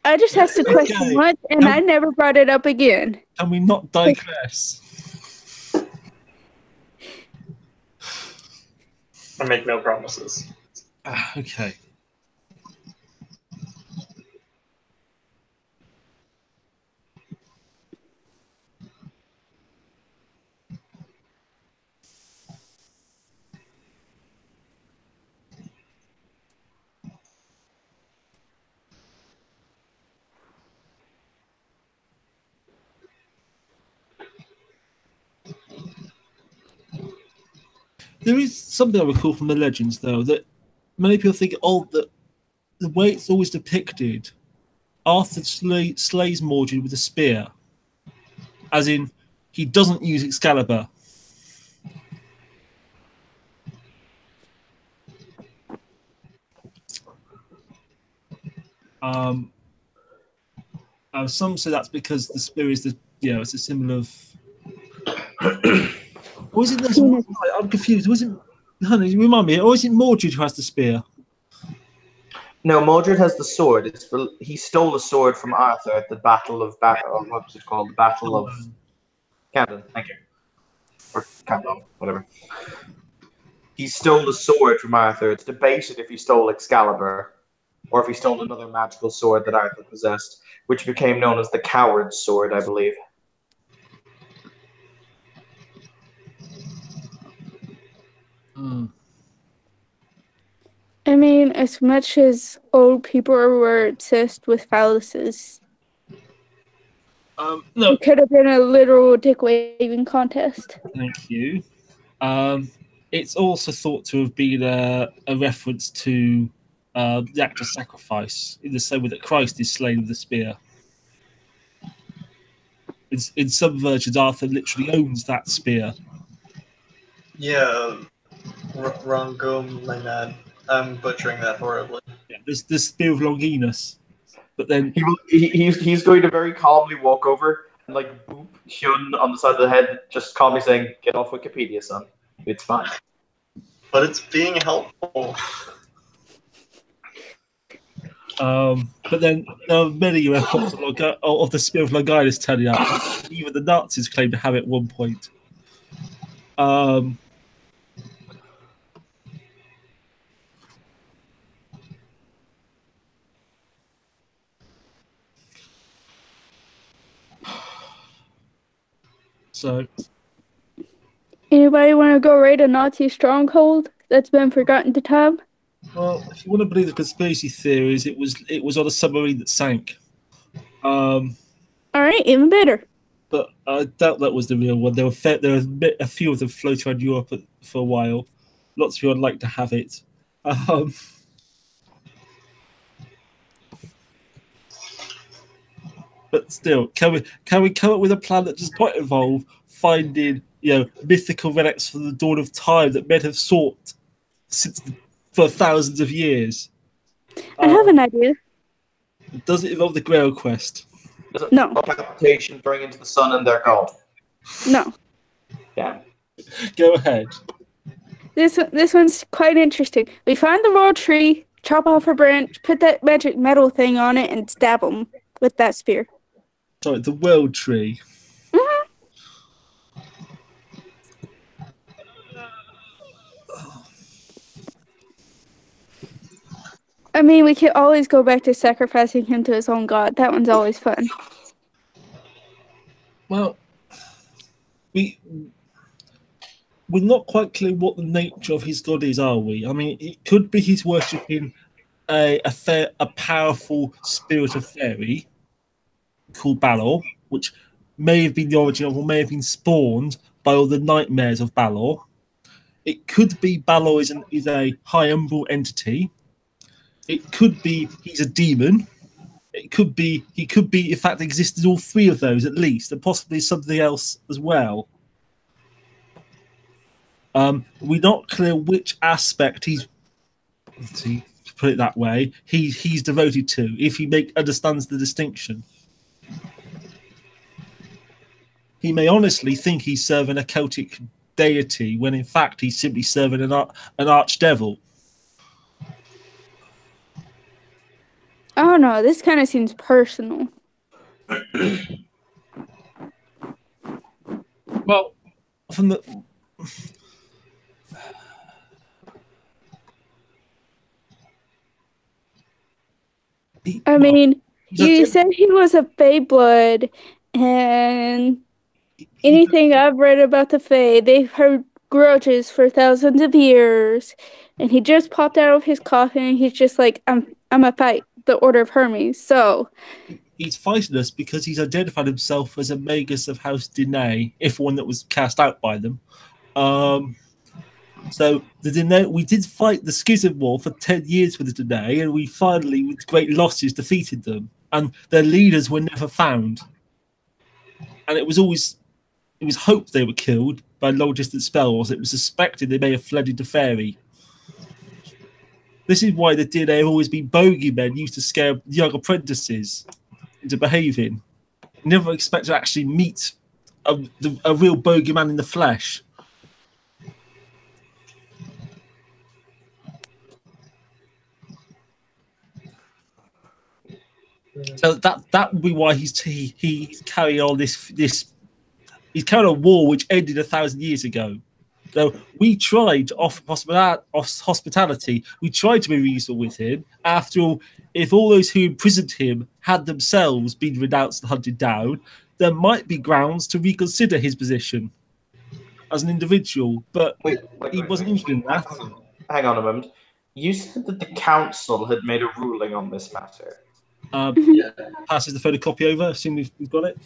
I just asked the question Okay. once, and I never brought it up again. Can we not digress? I make no promises. Okay. There is something I recall from the legends, though, that many people think, that the way it's always depicted, Arthur slays Mordred with a spear. As in, he doesn't use Excalibur. Some say that's because the spear is it's a symbol of. Or is it? I'm confused. Was it? Honey, remind me. Or is it Mordred who has the spear? No, Mordred has the sword. He stole the sword from Arthur at the Battle of what's it called? The Battle of Camden. Thank you. Or Camden, whatever. He stole the sword from Arthur. It's debated if he stole Excalibur, or if he stole another magical sword that Arthur possessed, which became known as the Coward's Sword, I believe. I mean, as much as old people were obsessed with phalluses, No. it could have been a literal dick waving contest. Thank you. It's also thought to have been a reference to the act of sacrifice, in the same way that Christ is slain with a spear. In some versions, Arthur literally owns that spear. Yeah, Rongo, I'm butchering that horribly. Yeah, there's the spear of Longinus, but then he's going to very calmly walk over and boop Hyun on the side of the head, just calmly saying, "Get off Wikipedia, son. It's fine." But it's being helpful. But then there are many reports of the spear of Longinus turning up. Even the Nazis claim to have it at one point. So, anybody want to go raid a Nazi stronghold that's been forgotten to time? Well, if you want to believe the conspiracy theories, it was on a submarine that sank. All right, even better. but I doubt that was the real one. There were a few of them floating around Europe for a while. Lots of people would like to have it. But still, can we come up with a plan that does not involve finding mythical relics from the dawn of time that men have sought for thousands of years? I have an idea. Does it involve the Grail quest? Does it No. involve teleportation, going into the sun and their god? No. Yeah. Go ahead. This one's quite interesting. We find the royal tree, chop off a branch, put that magic metal thing on it, and stab them with that spear. Sorry, the world tree. Mm-hmm. I mean, we could always go back to sacrificing him to his own god. That one's always fun. Well, we're not quite clear what the nature of his god is, are we? I mean, it could be he's worshipping a powerful spirit of fairy called Balor, which may have been the origin of, or may have been spawned by all the nightmares of Balor. It could be Balor is a high umbral entity. It could be he's a demon. It could be he could be in fact existed all three of those at least, and possibly something else as well. We're not clear which aspect he's, to put it that way, he's devoted to. If he understands the distinction, he may honestly think he's serving a Celtic deity when in fact he's simply serving an archdevil. I don't know. This kind of seems personal. Well, from the I mean, you said he was a Fae blood, and anything I've read about the Fae, they've heard grudges for thousands of years, and he just popped out of his coffin, and he's just like, I'm a fight the Order of Hermes, so... He's fighting us because he's identified himself as a Magus of House Dene, if one that was cast out by them. So the Dene, we did fight the Schism War for 10 years with the Dene, and we finally, with great losses, defeated them. And their leaders were never found. And it was hoped they were killed by long-distance spells. It was suspected they may have fled into Fairy. This is why the Dene have always been bogeymen used to scare young apprentices into behaving. Never expect to actually meet a real bogeyman in the flesh. So that would be why he's carrying on this. He's carrying a war which ended 1,000 years ago. So we tried to offer hospitality. We tried to be reasonable with him. After all, if all those who imprisoned him had themselves been renounced and hunted down, there might be grounds to reconsider his position as an individual. But he wasn't interested in that. Hang on a moment. You said that the council had made a ruling on this matter. Passes the photocopy over. Assume we've got it.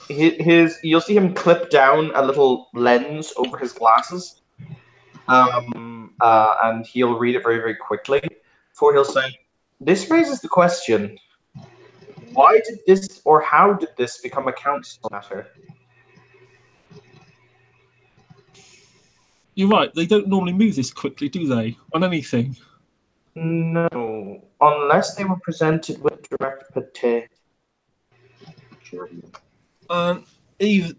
You'll see him clip down a little lens over his glasses, and he'll read it very, very quickly. Before he'll say, "This raises the question: why did this, or how did this become a council matter?" You're right. They don't normally move this quickly, do they? On anything. No, unless they were presented with direct petition. Even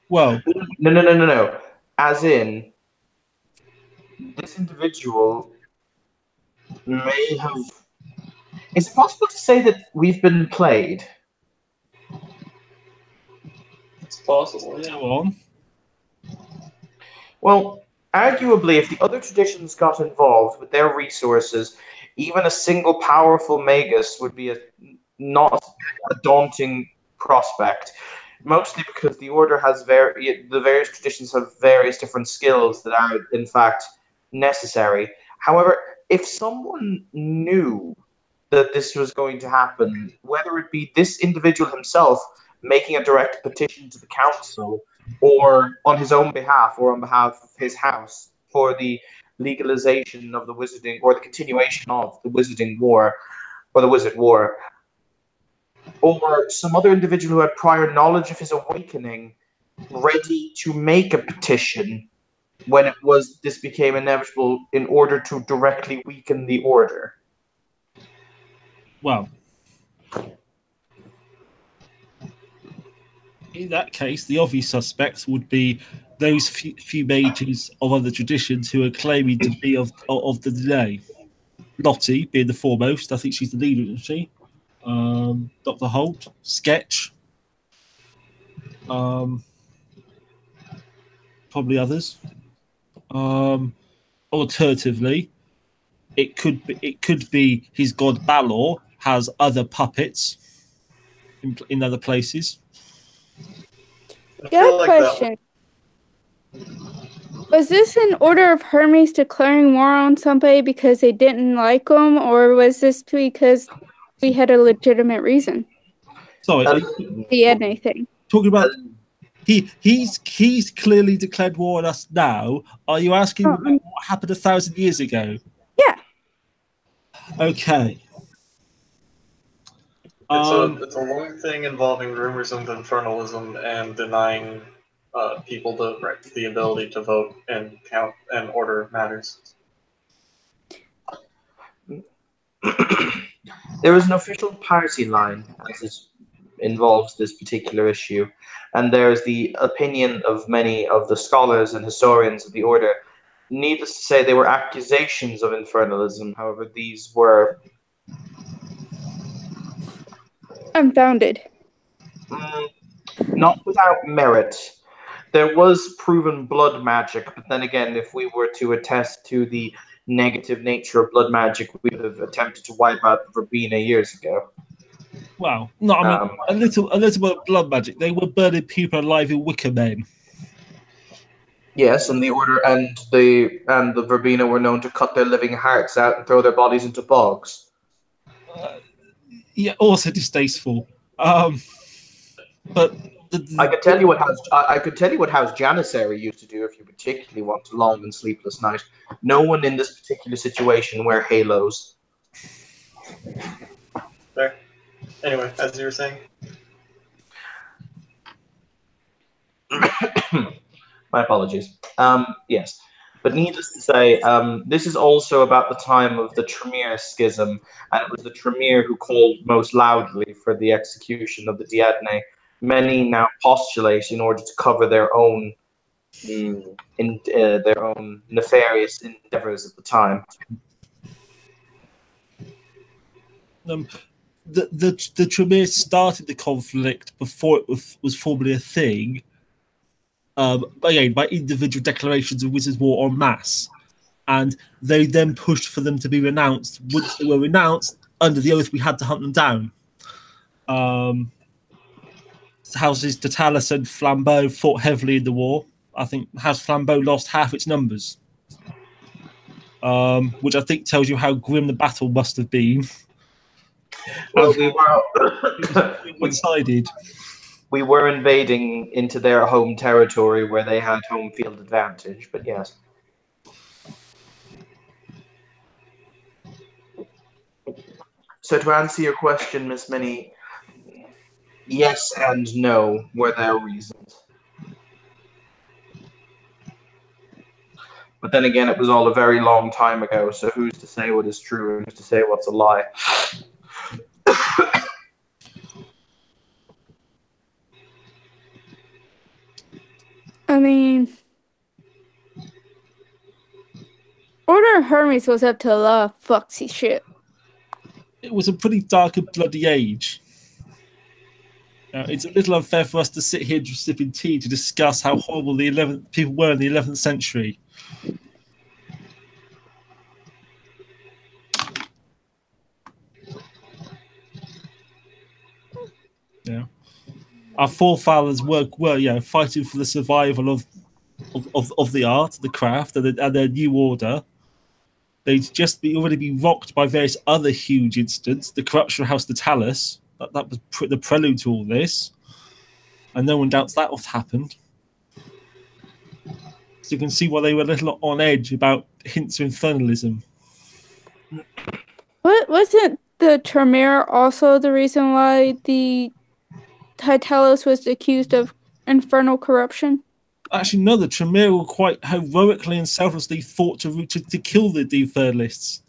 well, No. As in, this individual may have. Is it possible to say that we've been played? It's possible. Go on. Well, arguably, if the other traditions got involved with their resources, even a single powerful magus would be not a daunting prospect. Mostly because the order has the various traditions have various different skills that are in fact necessary. However, if someone knew that this was going to happen, whether it be this individual himself making a direct petition to the council, or on his own behalf, or on behalf of his house, for the legalization of the wizarding, or the continuation of the wizarding war, or the wizard war, or some other individual who had prior knowledge of his awakening, ready to make a petition when this became inevitable in order to directly weaken the order. Well, in that case, the obvious suspects would be those few mages of other traditions who are claiming to be of the day. Lottie being the foremost. I think she's the leader, isn't she? Dr. Holt, Sketch, probably others. Alternatively, it could be his god Balor has other puppets in other places. Got a question. Was this an order of Hermes declaring war on somebody because they didn't like him, or was this because we had a legitimate reason? Sorry, He had anything. Talking about he's clearly declared war on us now. Are you asking what happened 1,000 years ago? Yeah. Okay. It's a long thing involving rumors of infernalism and denying people the ability to vote and count and order matters. There is an official party line as it involves this particular issue, and there's the opinion of many of the scholars and historians of the order. Needless to say, they were accusations of infernalism. However, these were unfounded. Not without merit. There was proven blood magic, but then again, if we were to attest to the negative nature of blood magic, we would have attempted to wipe out Verbena years ago. Well, no, I mean a little bit of blood magic. They were burning people alive in wicker men. Yes, and the order and the Verbena were known to cut their living hearts out and throw their bodies into bogs. Yeah, also distasteful. But I could tell you what House Janissary used to do if you particularly want a long and sleepless night. No one in this particular situation wear halos. There. Anyway, as you were saying. My apologies. Yes. But needless to say, this is also about the time of the Tremere schism, and it was the Tremere who called most loudly for the execution of the Diadne. Many now postulate in order to cover their own nefarious endeavors at the time. The Tremere started the conflict before it was formally a thing. Again, by individual declarations of Wizards' War en masse, and they then pushed for them to be renounced. Once they were renounced, under the oath, we had to hunt them down. Houses Totalis and Flambeau fought heavily in the war. I think House Flambeau lost half its numbers, which I think tells you how grim the battle must have been. Well, we were one-sided. We were invading into their home territory where they had home field advantage, but yes. So to answer your question, Miss Minnie, yes and no were their reasons. But then again, it was all a very long time ago, so who's to say what is true and who's to say what's a lie? I mean, Order of Hermes was up to a lot of foxy shit. It was a pretty dark and bloody age. It's a little unfair for us to sit here just sipping tea to discuss how horrible the people were in the 11th century. Yeah, our forefathers were fighting for the survival of the art, the craft, and their new order. They'd just already be rocked by various other huge incidents. The corruption of House Natalis, that was the prelude to all this. And no one doubts that what happened. So you can see why they were a little on edge about hints of infernalism. What wasn't the Tremere also the reason why the Titalos was accused of infernal corruption? Actually, no, the Tremere were quite heroically and selflessly fought to kill the Infernalists.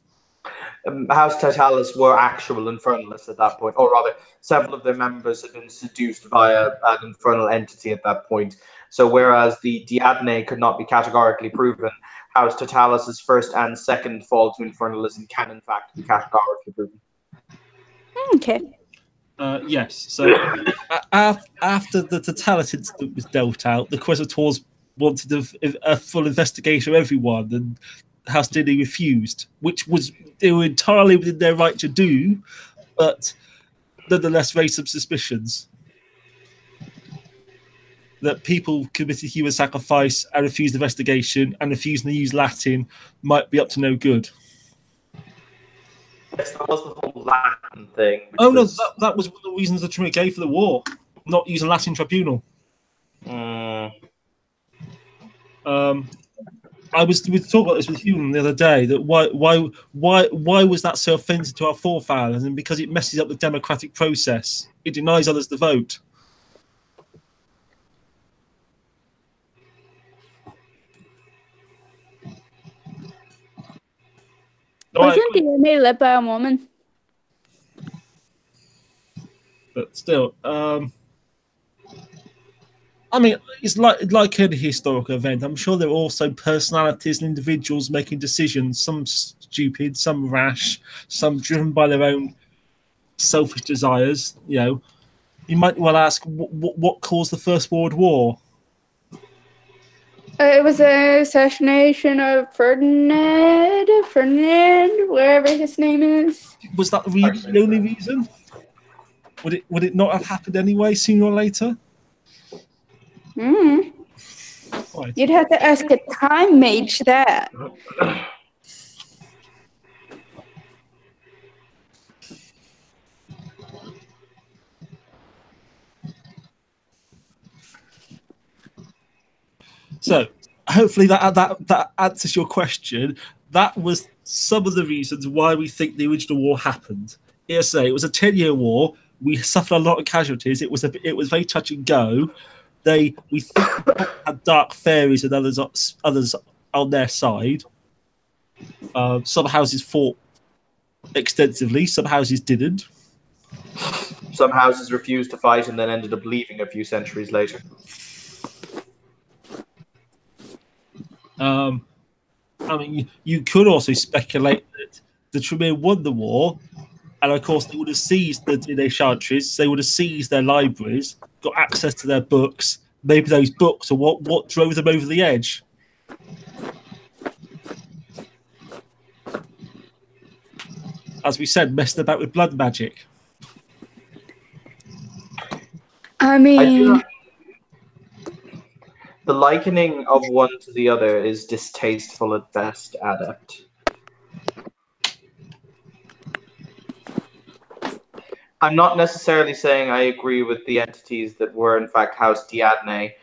House Titalis were actual infernalists at that point, or rather, several of their members had been seduced via an infernal entity at that point. So, whereas the Diadne could not be categorically proven, House Titalis' first and second fall to infernalism can, in fact, be categorically proven. Okay. Yes. So, after the Titalis incident was dealt out, the Quetzaltors wanted a full investigation of everyone, and House Dini refused, which they were entirely within their right to do, but nonetheless raised some suspicions that people committed human sacrifice and refused investigation and refusing to use Latin might be up to no good. Yes, that was the whole Latin thing. Oh no, that was one of the reasons the Tremere gave for the war, not use a Latin tribunal. We were talking about this with Hume the other day. That why was that so offensive to our forefathers? And because it messes up the democratic process, it denies others the vote. Wasn't the army led by a woman? But still, I mean, it's like any historical event. I'm sure there are also personalities and individuals making decisions, some stupid, some rash, some driven by their own selfish desires. You know, you might well ask, what caused the First World War? It was an assassination of Ferdinand, wherever his name is. Was that the only reason? Would it not have happened anyway, sooner or later? Right. You'd have to ask a time mage that. So hopefully that answers your question. That was some of the reasons why we think the original war happened. It was a 10-year war. We suffered a lot of casualties. It was very touch and go. We think had dark fairies and others on their side. Some houses fought extensively. Some houses didn't. Some houses refused to fight and then ended up leaving a few centuries later. I mean, you could also speculate that the Tremere won the war, and of course they would have seized their chantries, they would have seized their libraries, got access to their books. Maybe those books are what drove them over the edge. As we said, messed about with blood magic. I mean, the likening of one to the other is distasteful at best, Adept. I'm not necessarily saying I agree with the entities that were in fact House Diadne.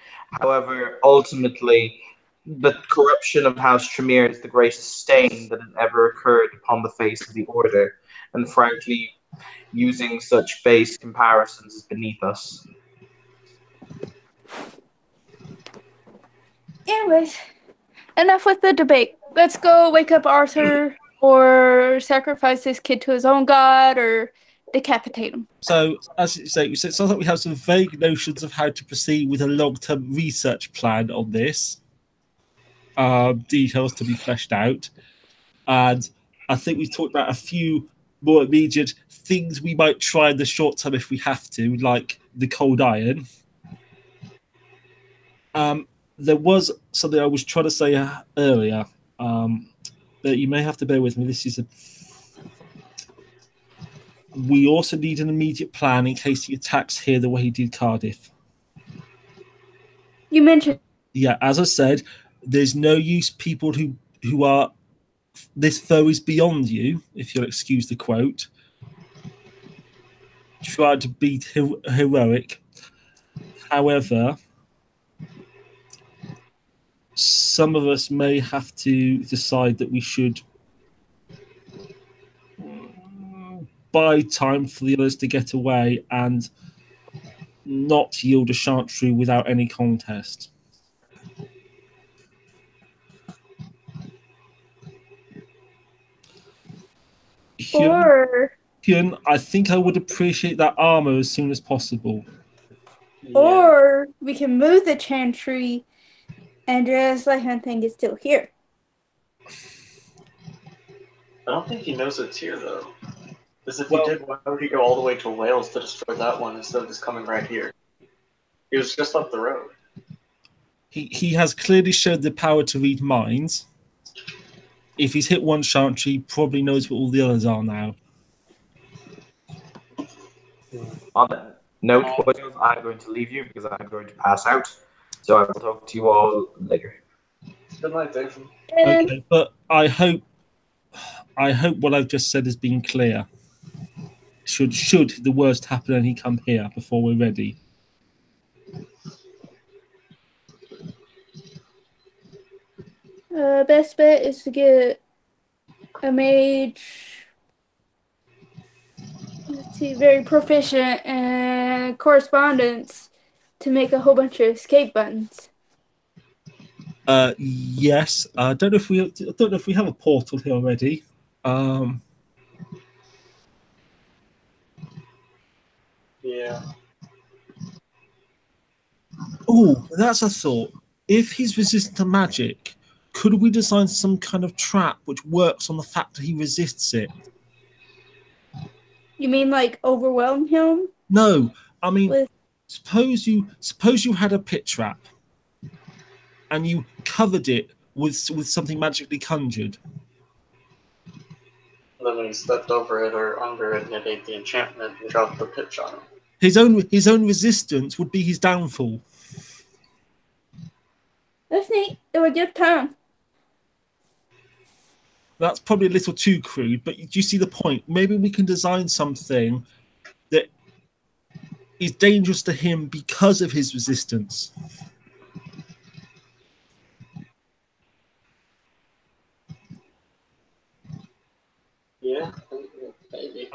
However, ultimately, the corruption of House Tremere is the greatest stain that has ever occurred upon the face of the Order. And frankly, using such base comparisons is beneath us. anyways, enough with the debate. Let's go wake up Arthur or sacrifice this kid to his own god or decapitate him. So, as you say, it sounds like we have some vague notions of how to proceed with a long-term research plan on this. Details to be fleshed out. And I think we've talked about a few more immediate things we might try in the short term if we have to, like the cold iron. There was something I was trying to say earlier that you may have to bear with me. We also need an immediate plan in case he attacks here the way he did Cardiff. You mentioned. Yeah, as I said, there's no use people who are this foe is beyond you, if you'll excuse the quote. Try to be heroic. However, some of us may have to decide that we should buy time for the others to get away and not yield a chantry without any contest. Or Hyun, I think I would appreciate that armor as soon as possible. or we can move the chantry and just let him think it's still here. I don't think he knows it's here, though. Because if Well- he did, why would he go all the way to Wales to destroy that one instead of just coming right here? He was just up the road. He has clearly showed the power to read minds. If he's hit one chantry, he probably knows what all the others are now. On that note, boys, I'm going to leave you because I'm going to pass out. So I will talk to you all later. Good night, Dave. And Okay, but I hope what I've just said has been clear. Should the worst happen and he come here before we're ready. best bet is to get a mage. Let's see, very proficient in correspondence to make a whole bunch of escape buttons. Yes. I don't know if we have a portal here already. Yeah. Oh, that's a thought. If he's resistant to magic, could we design some kind of trap which works on the fact that he resists it? You mean like overwhelm him? No, I mean, With- suppose you had a pit trap, and you covered it with something magically conjured. And then when he stepped over it or under it and it ate the enchantment and dropped the pitch on him. His own resistance would be his downfall. That's neat. It would give time. That's probably a little too crude, but do you see the point? Maybe we can design something that is dangerous to him because of his resistance. Yeah, maybe.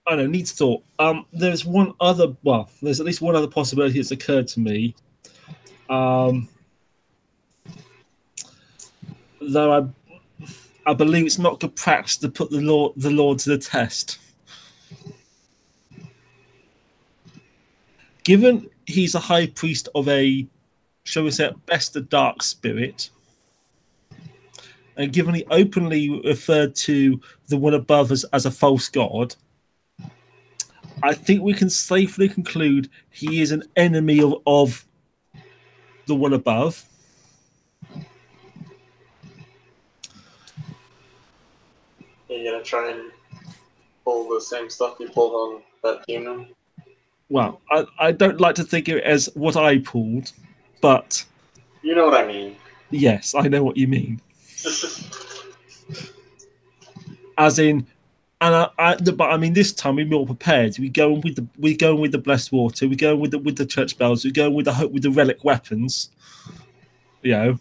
I don't know, needs thought. There's at least one other possibility that's occurred to me. Though I believe it's not good practice to put the Lord to the test. Given he's a high priest of a, shall we say, at best a dark spirit, and given he openly referred to the one above as a false god, I think we can safely conclude he is an enemy of the one above. You're gonna try and pull the same stuff you pulled on that demon? Well, I don't like to think of it as what I pulled, but You know what I mean. yes, I know what you mean. As in, but I mean, this time we're more prepared. We go with the blessed water. We go with the church bells. We go with the relic weapons. You know,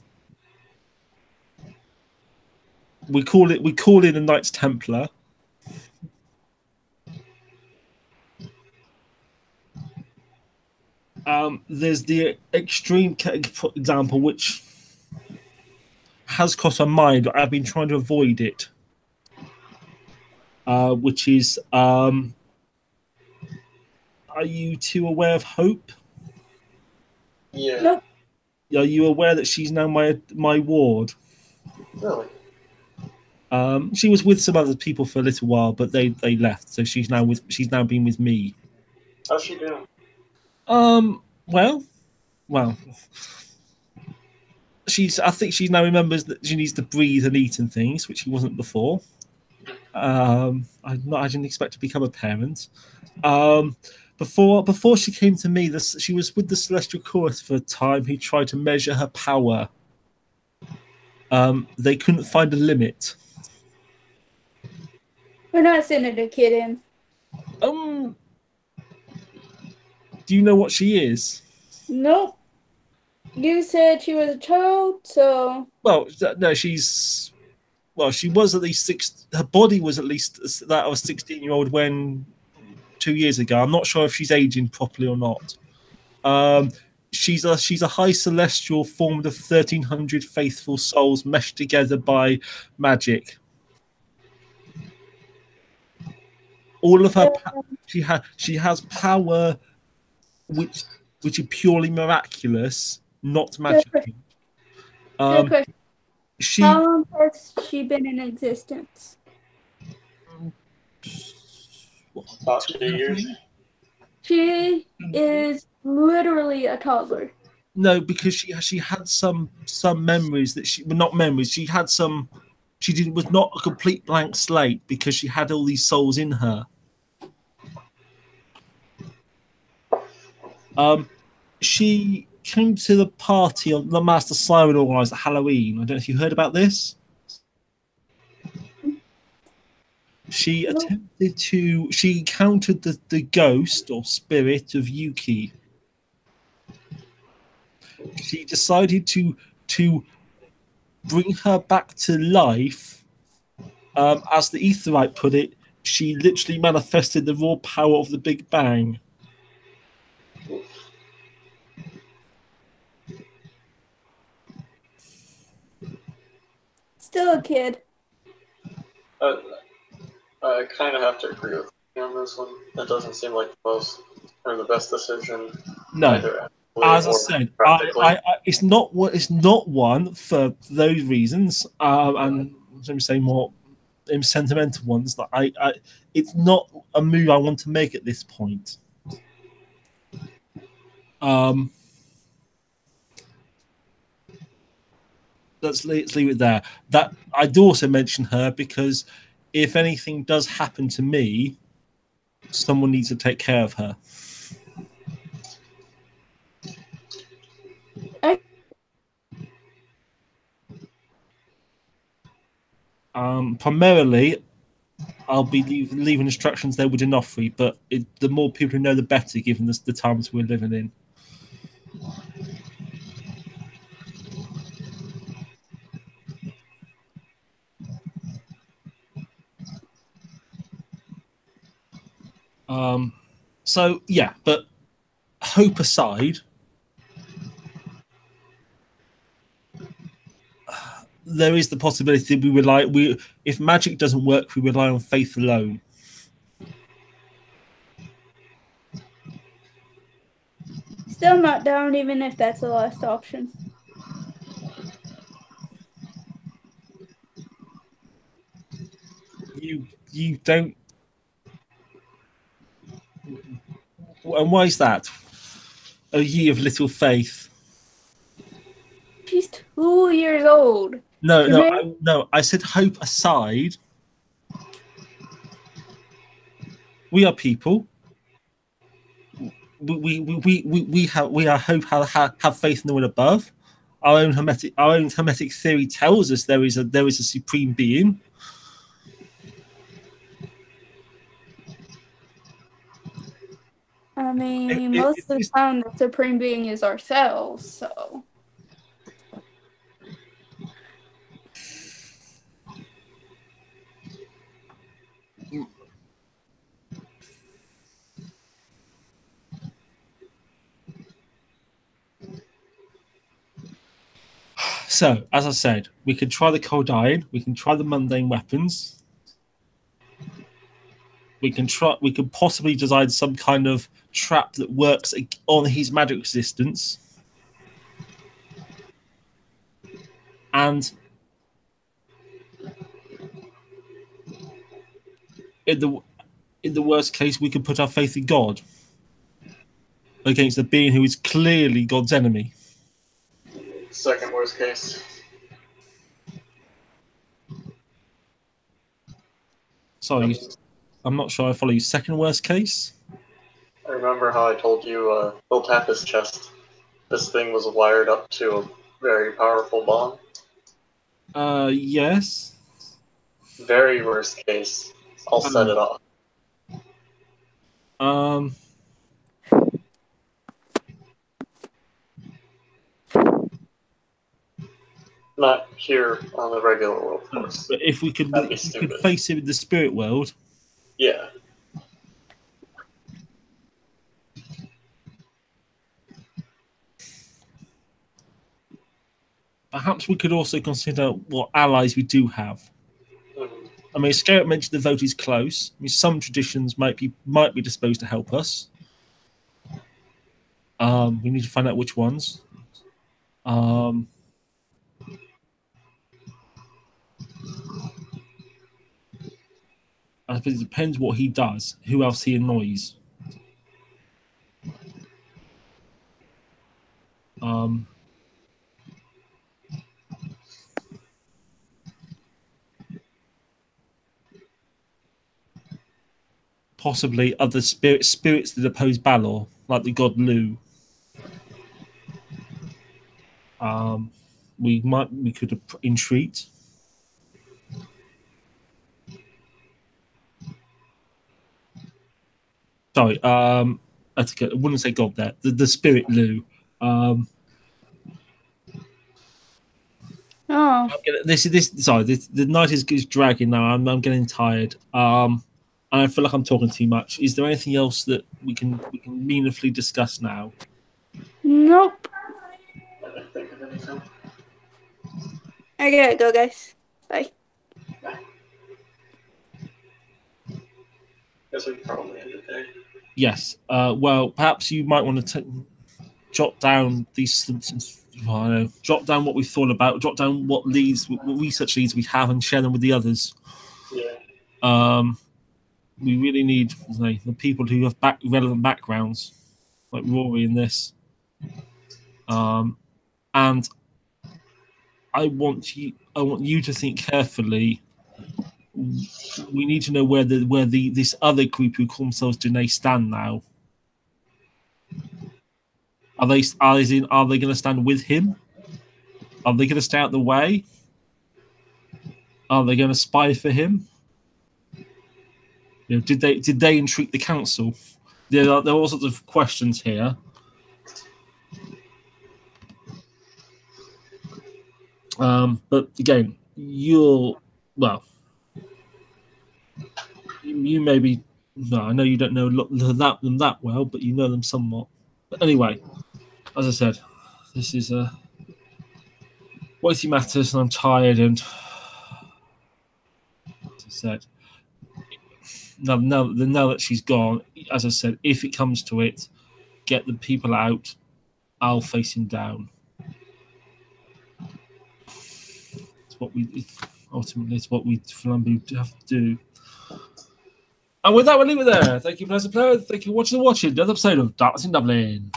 we call it a Knights Templar. There's the extreme example, which has crossed my mind, but I've been trying to avoid it. Which is, are you two aware of Hope? Yeah. Nope. Are you aware that she's now my ward? Really? She was with some other people for a little while, but they left, so she's now been with me. How's she doing? Well, I think she now remembers that she needs to breathe and eat and things, which she wasn't before. I didn't expect to become a parent. Before she came to me, she was with the Celestial Chorus for a time. He tried to measure her power. They couldn't find a limit. We're not sending a kid in. Do you know what she is? Nope. You said she was a child, so. Well, no, she's. Well, she was at least six. Her body was at least that of a 16-year-old when 2 years ago. I'm not sure if she's aging properly or not. She's a high celestial formed of 1,300 faithful souls meshed together by magic. All of her, she has power, which is purely miraculous, not magical. Good question. She. How long has she been in existence? About 2 years. She is literally a toddler. No, because she had some memories that she, well, not memories. She had some. She was not a complete blank slate because she had all these souls in her. She came to the party on the Master Siren organised at Halloween. I don't know if you heard about this. She attempted to. She encountered the ghost or spirit of Yuki. She decided to bring her back to life. As the Aetherite put it, she literally manifested the raw power of the Big Bang. Still a kid. I kind of have to agree with you on this one. That doesn't seem like the most or the best decision. No, as I said, it's not one for those reasons, and let me say more sentimental ones. That it's not a move I want to make at this point. Let's leave it there. That I'd also mention her because if anything does happen to me, someone needs to take care of her. Primarily, I'll be leaving instructions there with Onofre, but the more people who know, the better, given the times we're living in. So yeah, but hope aside, there is the possibility if magic doesn't work, we rely on faith alone. Still not down, even if that's the last option. You don't. And why is that? O ye of little faith. She's 2 years old. No. I said hope aside. We are people. We have faith in the one above. Our own hermetic theory tells us there is a supreme being. I mean, most of the time, the supreme being is ourselves. So. So, as I said, we can try the cold iron, we can try the mundane weapons, we can possibly design some kind of trap that works on his magic resistance, and in the worst case, we can put our faith in God against a being who is clearly God's enemy. Second worst case. Sorry, I'm not sure I follow you. Second worst case? I remember how I told you, he'll tap his chest. This thing was wired up to a very powerful bomb. Yes. Very worst case. I'll set it off. Not here on the regular world, of course. But if we could face him in the spirit world. Yeah. Perhaps we could also consider what allies we do have. Mhm. I mean, Scarrett mentioned the vote is close. I mean, some traditions might be disposed to help us. We need to find out which ones. I suppose it depends what he does, who else he annoys. Possibly other spirits that oppose Balor, like the god Lu. We could entreat. Sorry, I wouldn't say God there. The spirit Lu. Oh. Sorry, the night is dragging now. I'm getting tired. And I feel like I'm talking too much. Is there anything else that we can meaningfully discuss now? Nope. I don't think of anything. I gotta go, guys. Bye. Guess we probably end it there. Yes. Well, perhaps you might want to jot down these. Jot down what we thought about. Jot down what research leads we have, and share them with the others. Yeah. We really need the people who have relevant backgrounds, like Rory in this. And I want you to think carefully. We need to know where this other group who call themselves Janae stand now. Are they going to stand with him? Are they going to stay out the way? Are they going to spy for him? Did they entreat the council? There are all sorts of questions here. But again, you maybe. No, I know you don't know them that well, but you know them somewhat. But anyway, as I said, this is weighty matters, and I'm tired. And as I said, now that she's gone, as I said, if it comes to it, get the people out. I'll face him down. It's what we Flambeau have to do. And with that, we'll leave it there. Thank you, Pleasant Player. Thank you for watching the another episode of Darkness in Dublin.